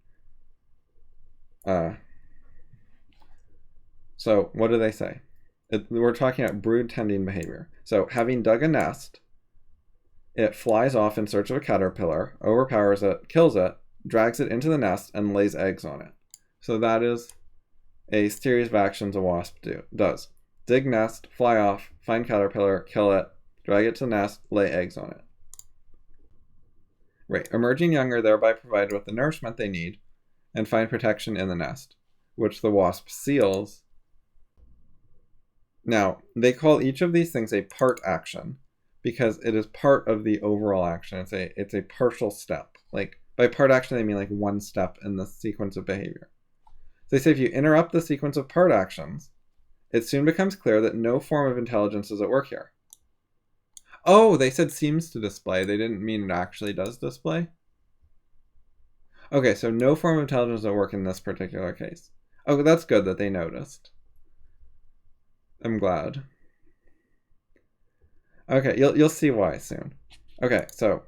So what do they say? We're talking about brood tending behavior. So having dug a nest, it flies off in search of a caterpillar, overpowers it, kills it, drags it into the nest, and lays eggs on it. So that is a series of actions a wasp does. Dig nest, fly off, find caterpillar, kill it, drag it to the nest, lay eggs on it. Right. Emerging young are thereby provided with the nourishment they need and find protection in the nest, which the wasp seals. Now, they call each of these things a part action because it is part of the overall action. It's a partial step. Like, by part action, they mean like one step in the sequence of behavior. So they say if you interrupt the sequence of part actions, it soon becomes clear that no form of intelligence is at work here. Oh, they said seems to display. They didn't mean it actually does display. Okay, so no form of intelligence at work in this particular case. Oh, that's good that they noticed. I'm glad. Okay, you'll see why soon. Okay, so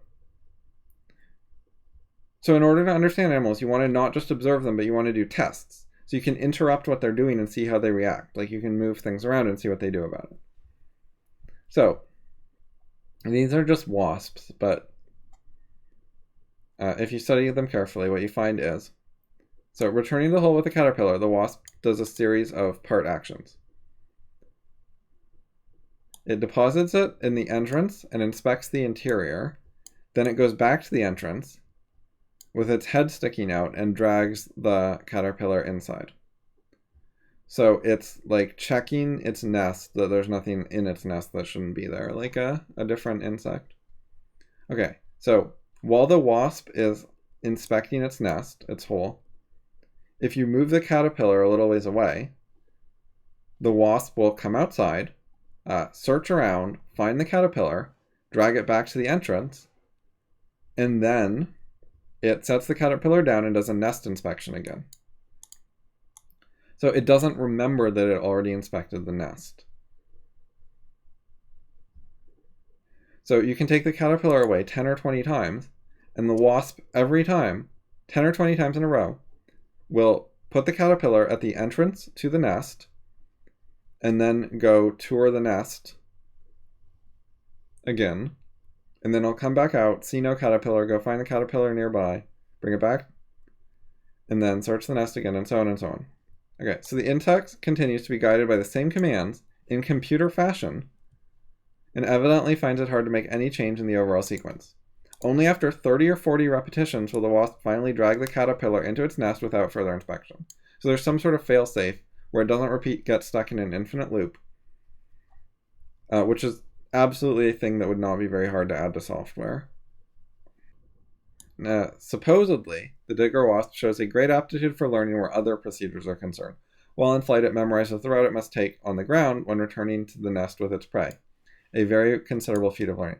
in order to understand animals, you want to not just observe them, but you want to do tests. So you can interrupt what they're doing and see how they react. Like you can move things around and see what they do about it. So these are just wasps, but if you study them carefully, what you find is, so returning to the hole with the caterpillar, the wasp does a series of part actions. It deposits it in the entrance and inspects the interior. Then it goes back to the entrance with its head sticking out and drags the caterpillar inside. So it's like checking its nest that there's nothing in its nest that shouldn't be there, like a different insect. Okay, so while the wasp is inspecting its nest, its hole, if you move the caterpillar a little ways away, the wasp will come outside, search around, find the caterpillar, drag it back to the entrance, and then it sets the caterpillar down and does a nest inspection again. So it doesn't remember that it already inspected the nest. So you can take the caterpillar away 10 or 20 times, and the wasp every time, 10 or 20 times in a row, will put the caterpillar at the entrance to the nest, and then go tour the nest again, and then it'll come back out, see no caterpillar, go find the caterpillar nearby, bring it back, and then search the nest again, and so on and so on. Okay, so the insect continues to be guided by the same commands in computer fashion, and evidently finds it hard to make any change in the overall sequence. Only after 30 or 40 repetitions will the wasp finally drag the caterpillar into its nest without further inspection. So there's some sort of fail-safe where it doesn't repeat, get stuck in an infinite loop, which is absolutely a thing that would not be very hard to add to software. Supposedly, the digger wasp shows a great aptitude for learning where other procedures are concerned. While in flight, it memorizes the route it must take on the ground when returning to the nest with its prey. A very considerable feat of learning.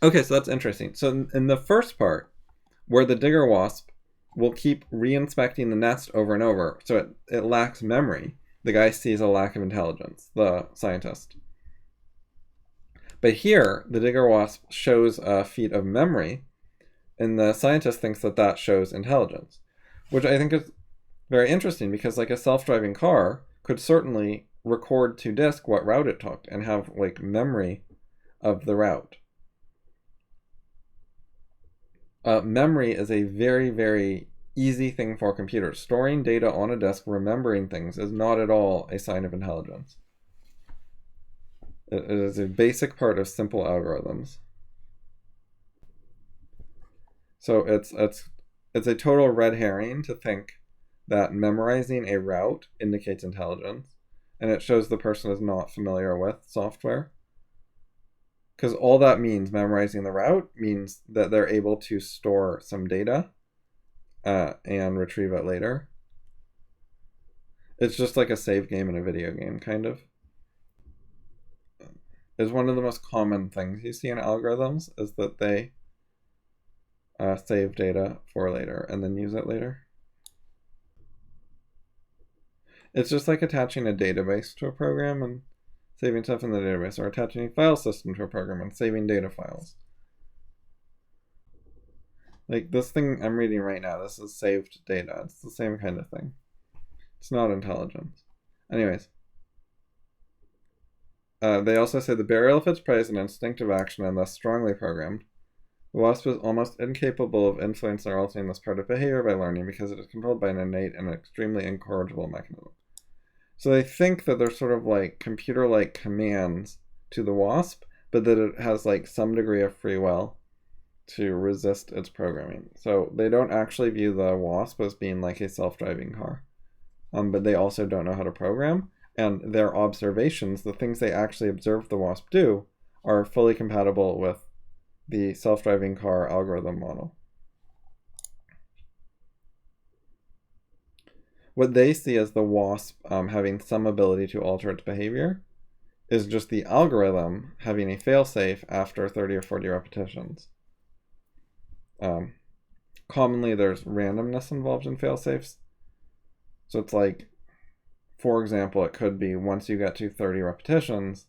Okay, so that's interesting. So in the first part, where the digger wasp will keep re-inspecting the nest over and over, so it lacks memory, the guy sees a lack of intelligence, the scientist. But here, the digger wasp shows a feat of memory, and the scientist thinks that shows intelligence, which I think is very interesting because like a self-driving car could certainly record to disk what route it took and have like memory of the route. Memory is a very, very easy thing for computers. Storing data on a disk, remembering things, is not at all a sign of intelligence. It is a basic part of simple algorithms. So it's a total red herring to think that memorizing a route indicates intelligence, and it shows the person is not familiar with software. Because all that means, memorizing the route, means that they're able to store some data and retrieve it later. It's just like a save game in a video game, kind of. Is one of the most common things you see in algorithms, is that they save data for later and then use it later. It's just like attaching a database to a program and saving stuff in the database, or attaching a file system to a program and saving data files. Like this thing I'm reading right now, this is saved data. It's the same kind of thing. It's not intelligence. Anyways. They also say the burial of its prey is an instinctive action and thus strongly programmed. The wasp is almost incapable of influencing or altering this part of behavior by learning because it is controlled by an innate and extremely incorrigible mechanism. So they think that there's sort of like computer-like commands to the wasp, but that it has like some degree of free will to resist its programming. So they don't actually view the wasp as being like a self-driving car. But they also don't know how to program, and their observations, the things they actually observe the wasp do, are fully compatible with the self-driving car algorithm model. What they see as the wasp having some ability to alter its behavior is just the algorithm having a failsafe after 30 or 40 repetitions. Commonly there's randomness involved in failsafes. So it's like, for example, it could be once you get to 30 repetitions,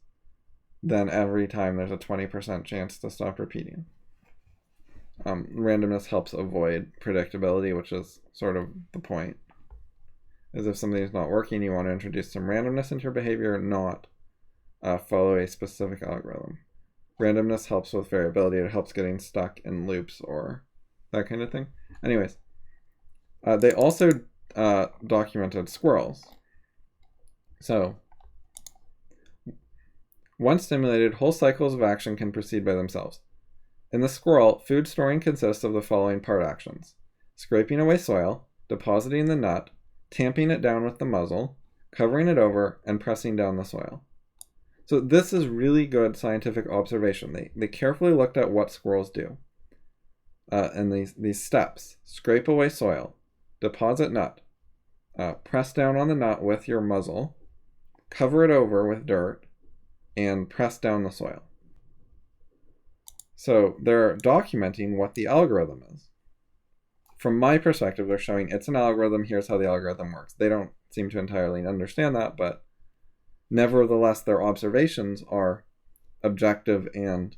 then every time there's a 20% chance to stop repeating. Randomness helps avoid predictability, which is sort of the point. Is if something is not working, you want to introduce some randomness into your behavior, not follow a specific algorithm. Randomness helps with variability. It helps getting stuck in loops or that kind of thing. Anyways, they also documented squirrels. So, once stimulated, whole cycles of action can proceed by themselves. In the squirrel, food storing consists of the following part actions: scraping away soil, depositing the nut, tamping it down with the muzzle, covering it over, and pressing down the soil. So this is really good scientific observation. They carefully looked at what squirrels do. And these steps: scrape away soil, deposit nut, press down on the nut with your muzzle, cover it over with dirt, and press down the soil. So they're documenting what the algorithm is. From my perspective, they're showing it's an algorithm, here's how the algorithm works. They don't seem to entirely understand that, but nevertheless, their observations are objective and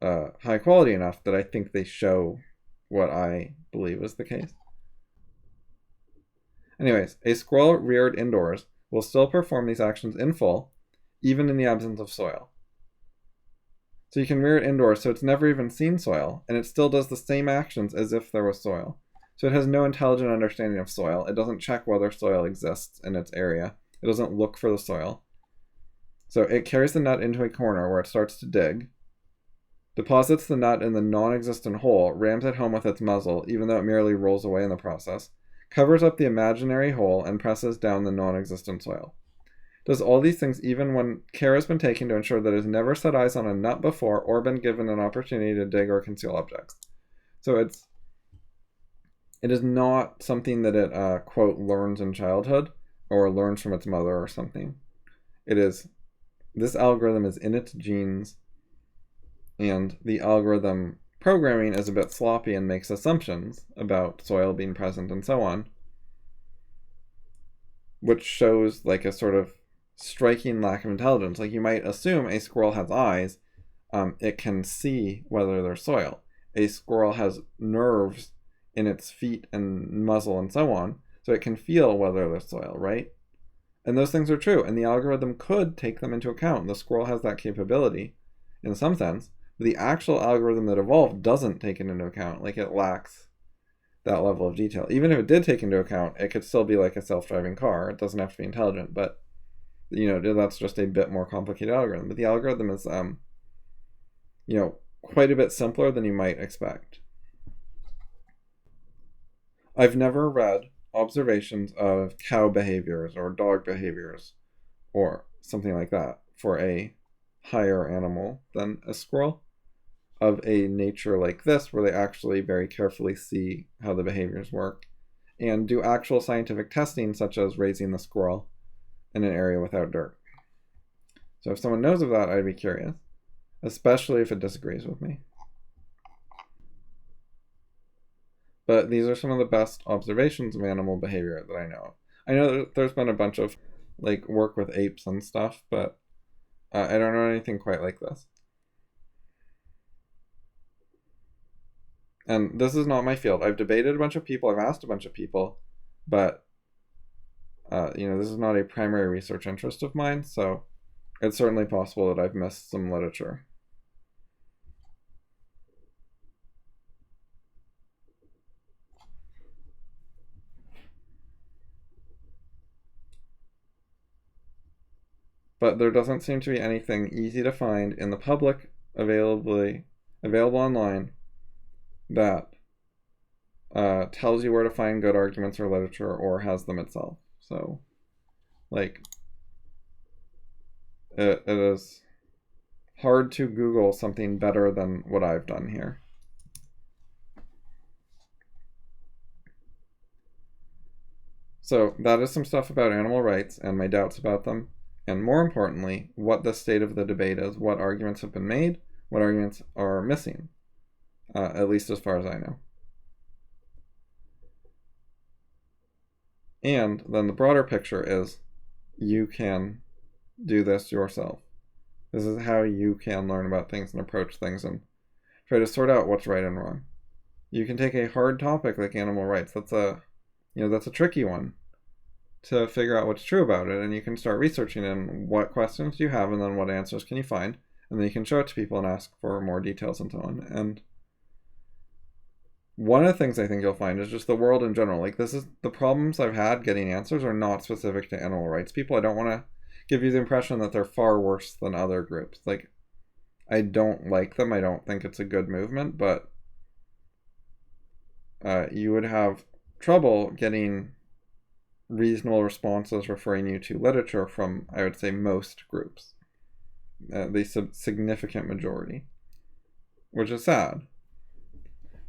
high quality enough that I think they show what I believe is the case. Anyways, a squirrel reared indoors will still perform these actions in full, even in the absence of soil. So you can rear it indoors, so it's never even seen soil, and it still does the same actions as if there was soil. So it has no intelligent understanding of soil. It doesn't check whether soil exists in its area. It doesn't look for the soil. So it carries the nut into a corner where it starts to dig, deposits the nut in the non-existent hole, rams it home with its muzzle, even though it merely rolls away in the process, covers up the imaginary hole, and presses down the non-existent soil. Does all these things even when care has been taken to ensure that it has never set eyes on a nut before or been given an opportunity to dig or conceal objects. So it is not something that it, quote, learns in childhood or learns from its mother or something. It is, this algorithm is in its genes, and the algorithm programming is a bit sloppy and makes assumptions about soil being present and so on, which shows like a sort of striking lack of intelligence. Like you might assume a squirrel has eyes, it can see whether there's soil. A squirrel has nerves in its feet and muzzle and so on, so it can feel whether there's soil, right? And those things are true, and the algorithm could take them into account. The squirrel has that capability in some sense, but the actual algorithm that evolved doesn't take it into account. Like, it lacks that level of detail. Even if it did take into account, it could still be like a self-driving car. It doesn't have to be intelligent, but that's just a bit more complicated algorithm. But the algorithm is quite a bit simpler than you might expect. I've never read observations of cow behaviors or dog behaviors or something like that for a higher animal than a squirrel of a nature like this, where they actually very carefully see how the behaviors work and do actual scientific testing, such as raising the squirrel in an area without dirt. So if someone knows of that, I'd be curious, especially if it disagrees with me. But these are some of the best observations of animal behavior that I know of. I know there's been a bunch of work with apes and stuff, but I don't know anything quite like this. And this is not my field. I've debated a bunch of people, I've asked a bunch of people, but this is not a primary research interest of mine, so it's certainly possible that I've missed some literature. But there doesn't seem to be anything easy to find in the public, available online, that tells you where to find good arguments or literature or has them itself. So, it is hard to Google something better than what I've done here. So that is some stuff about animal rights and my doubts about them. And more importantly, what the state of the debate is, what arguments have been made, what arguments are missing, at least as far as I know. And then the broader picture is, you can do this yourself. This is how you can learn about things and approach things and try to sort out what's right and wrong. You can take a hard topic like animal rights. That's a tricky one to figure out what's true about it, and you can start researching in what questions do you have and then what answers can you find, and then you can show it to people and ask for more details and so on. And one of the things I think you'll find is just the world in general. This is the problems I've had getting answers are not specific to animal rights people. I don't want to give you the impression that they're far worse than other groups. I don't like them. I don't think it's a good movement, but you would have trouble getting reasonable responses referring you to literature from, I would say, most groups, the significant majority, which is sad.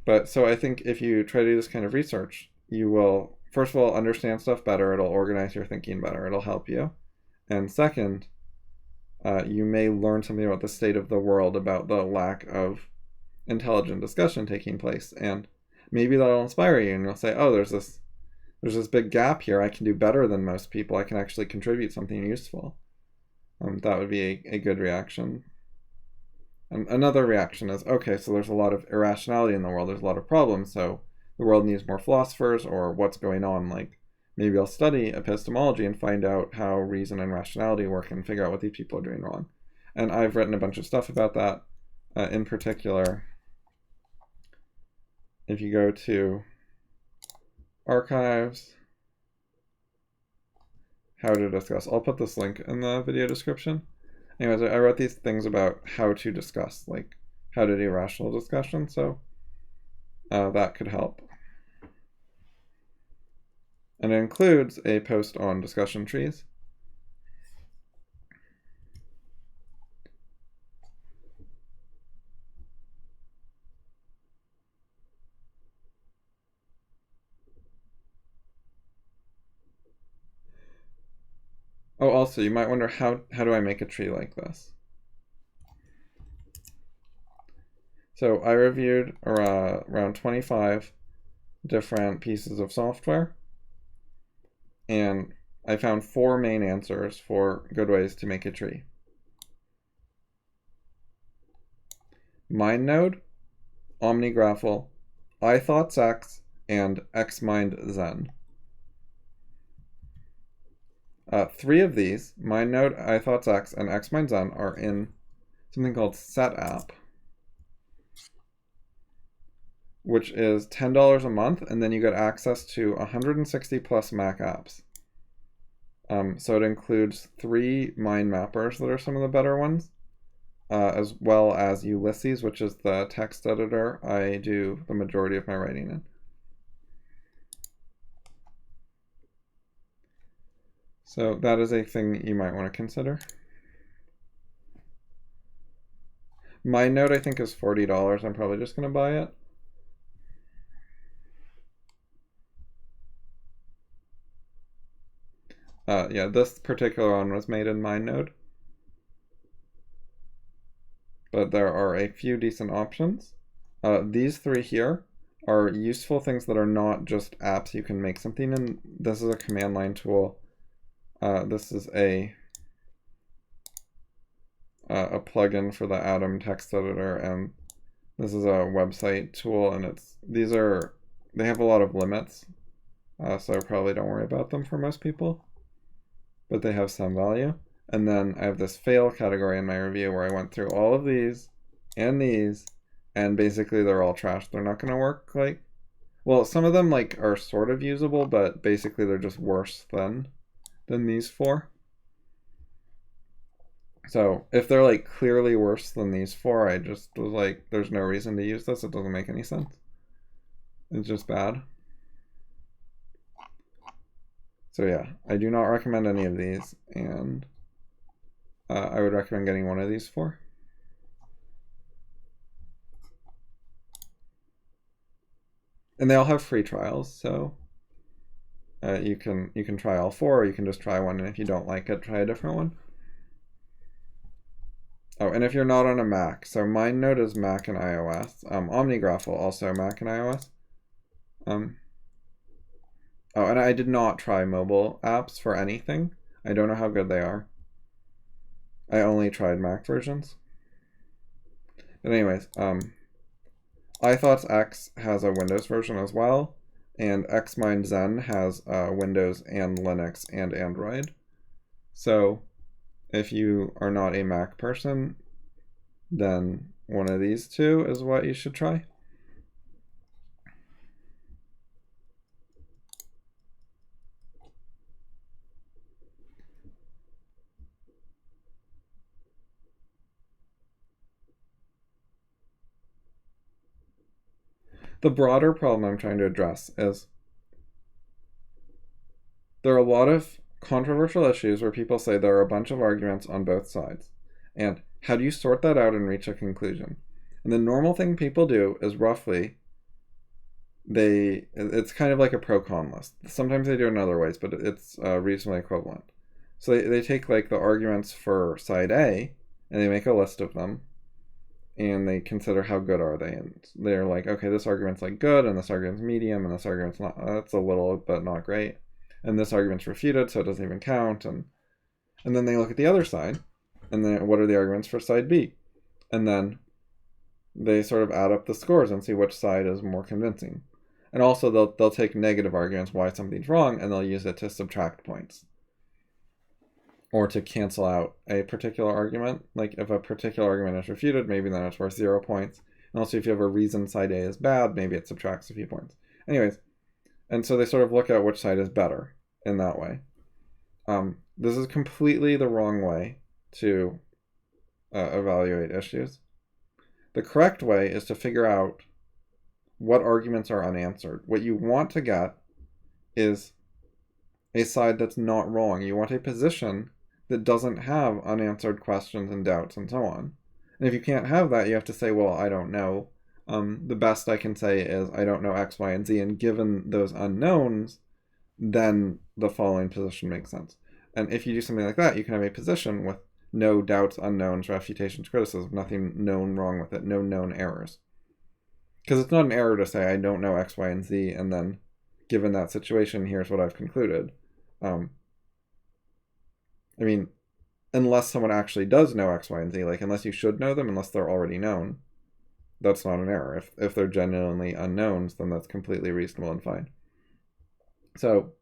But so I think if you try to do this kind of research, you will, first of all, understand stuff better. It'll organize your thinking better. It'll help you. And second, you may learn something about the state of the world, about the lack of intelligent discussion taking place, and maybe that'll inspire you, and you'll say, oh, there's this big gap here. I can do better than most people. I can actually contribute something useful. That would be a good reaction. And another reaction is, okay, so there's a lot of irrationality in the world. There's a lot of problems, so the world needs more philosophers, or what's going on. Maybe I'll study epistemology and find out how reason and rationality work and figure out what these people are doing wrong. And I've written a bunch of stuff about that. In particular, if you go to archives, how to discuss. I'll put this link in the video description. Anyways, I wrote these things about how to discuss, how to do rational discussion, so that could help. And it includes a post on discussion trees. Oh, also, you might wonder, how do I make a tree like this? So I reviewed around 25 different pieces of software, and I found 4 main answers for good ways to make a tree. MindNode, OmniGraffle, iThoughtsX, and XMindZen. 3 of these, mind node, I thoughts X, and X mind Zen, are in something called Set App, which is $10 a month, and then you get access to 160 plus Mac apps. So it includes 3 mind mappers that are some of the better ones, as well as Ulysses, which is the text editor I do the majority of my writing in. So that is a thing you might want to consider. MindNote, I think, is $40. I'm probably just going to buy it. Yeah, this particular one was made in MindNode. But there are a few decent options. These 3 here are useful things that are not just apps you can make something in. This is a command line tool. This is a plugin for the Atom text editor, and this is a website tool, and they have a lot of limits, so probably don't worry about them for most people, but they have some value. And then I have this fail category in my review where I went through all of these, and basically they're all trash. They're not going to work. Well, some of them are sort of usable, but basically they're just worse than these 4. So if they're clearly worse than these 4, I just was like, there's no reason to use this. It doesn't make any sense. It's just bad. So yeah, I do not recommend any of these, and I would recommend getting one of these 4. And they all have free trials, so you can try all 4, or you can just try one, and if you don't like it, try a different one. Oh, and if you're not on a Mac, so MindNode is Mac and iOS. OmniGraphel also Mac and iOS. Oh, and I did not try mobile apps for anything. I don't know how good they are. I only tried Mac versions. But anyways, iThoughts X has a Windows version as well, and XMindZen has Windows and Linux and Android. So if you are not a Mac person, then one of these 2 is what you should try. The broader problem I'm trying to address is there are a lot of controversial issues where people say there are a bunch of arguments on both sides. And how do you sort that out and reach a conclusion? And the normal thing people do is roughly, it's kind of like a pro-con list. Sometimes they do it in other ways, but it's reasonably equivalent. So they take the arguments for side A, and they make a list of them, and they consider how good are they, and they're like, okay, this argument's good, and this argument's medium, and this argument's not, that's a little but not great, and this argument's refuted, so it doesn't even count, and then they look at the other side, and then what are the arguments for side B, and then they sort of add up the scores and see which side is more convincing. And also they'll take negative arguments why something's wrong, and they'll use it to subtract points, or to cancel out a particular argument. If a particular argument is refuted, maybe then it's worth 0 points. And also if you have a reason side A is bad, maybe it subtracts a few points. Anyways, and so they sort of look at which side is better in that way. This is completely the wrong way to evaluate issues. The correct way is to figure out what arguments are unanswered. What you want to get is a side that's not wrong. You want a position that doesn't have unanswered questions and doubts and so on. And if you can't have that, you have to say, well, I don't know. The best I can say is I don't know X, Y, and Z, and given those unknowns, then the following position makes sense. And if you do something like that, you can have a position with no doubts, unknowns, refutations, criticism, nothing known wrong with it, no known errors. Because it's not an error to say I don't know X, Y, and Z, and then given that situation, here's what I've concluded. I mean, unless someone actually does know X, Y, and Z, unless you should know them, unless they're already known, that's not an error. If they're genuinely unknowns, then that's completely reasonable and fine. So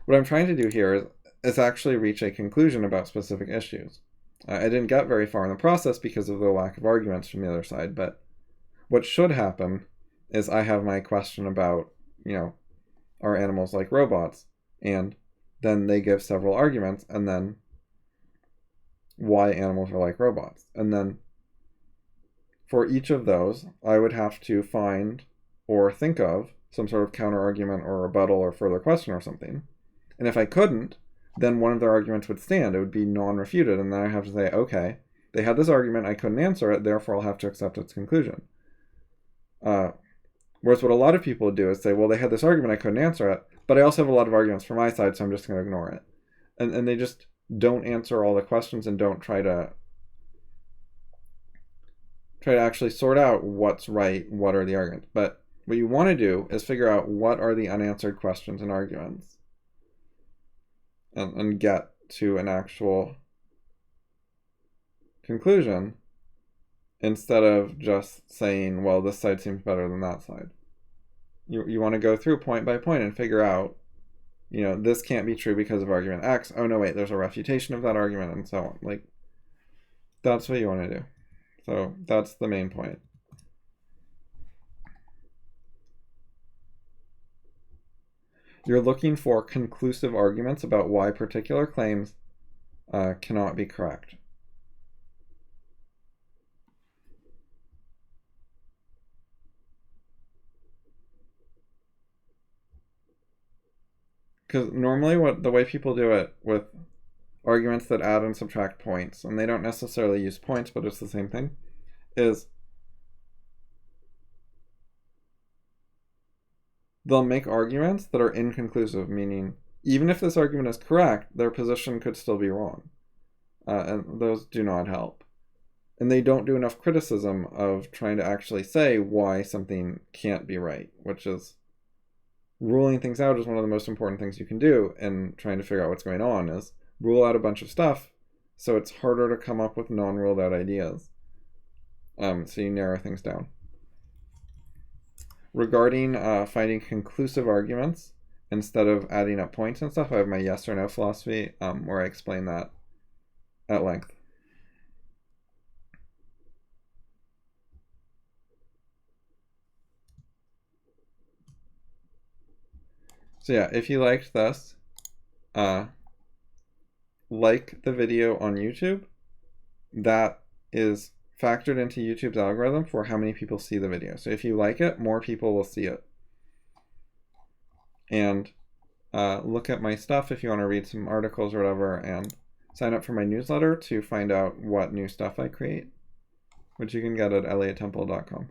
what I'm trying to do here is is actually reach a conclusion about specific issues. I didn't get very far in the process because of the lack of arguments from the other side, but what should happen is I have my question about, are animals like robots? And then they give several arguments, and then why animals are like robots. And then for each of those, I would have to find or think of some sort of counter-argument or rebuttal or further question or something. And if I couldn't, then one of their arguments would stand. It would be non-refuted, and then I have to say, okay, they had this argument, I couldn't answer it, therefore I'll have to accept its conclusion. Whereas what a lot of people would do is say, well, they had this argument, I couldn't answer it, but I also have a lot of arguments for my side, so I'm just going to ignore it. And they just don't answer all the questions and don't try to actually sort out what's right, what are the arguments. But what you want to do is figure out what are the unanswered questions and arguments, and get to an actual conclusion instead of just saying, well, this side seems better than that side. You want to go through point by point and figure out, this can't be true because of argument X. Oh, no, wait, there's a refutation of that argument, and so on. Like, that's what you want to do. So that's the main point. You're looking for conclusive arguments about why particular claims cannot be correct. Because normally the way people do it with arguments that add and subtract points, and they don't necessarily use points, but it's the same thing, is they'll make arguments that are inconclusive, meaning even if this argument is correct, their position could still be wrong. And those do not help. And they don't do enough criticism of trying to actually say why something can't be right, which is ruling things out is one of the most important things you can do in trying to figure out what's going on, is rule out a bunch of stuff so it's harder to come up with non-ruled out ideas. So you narrow things down. Regarding finding conclusive arguments instead of adding up points and stuff, I have my yes or no philosophy where I explain that at length. So yeah, if you liked this, like the video on YouTube. That is factored into YouTube's algorithm for how many people see the video. So if you like it, more people will see it. And look at my stuff if you want to read some articles or whatever, and sign up for my newsletter to find out what new stuff I create, which you can get at elliotemple.com.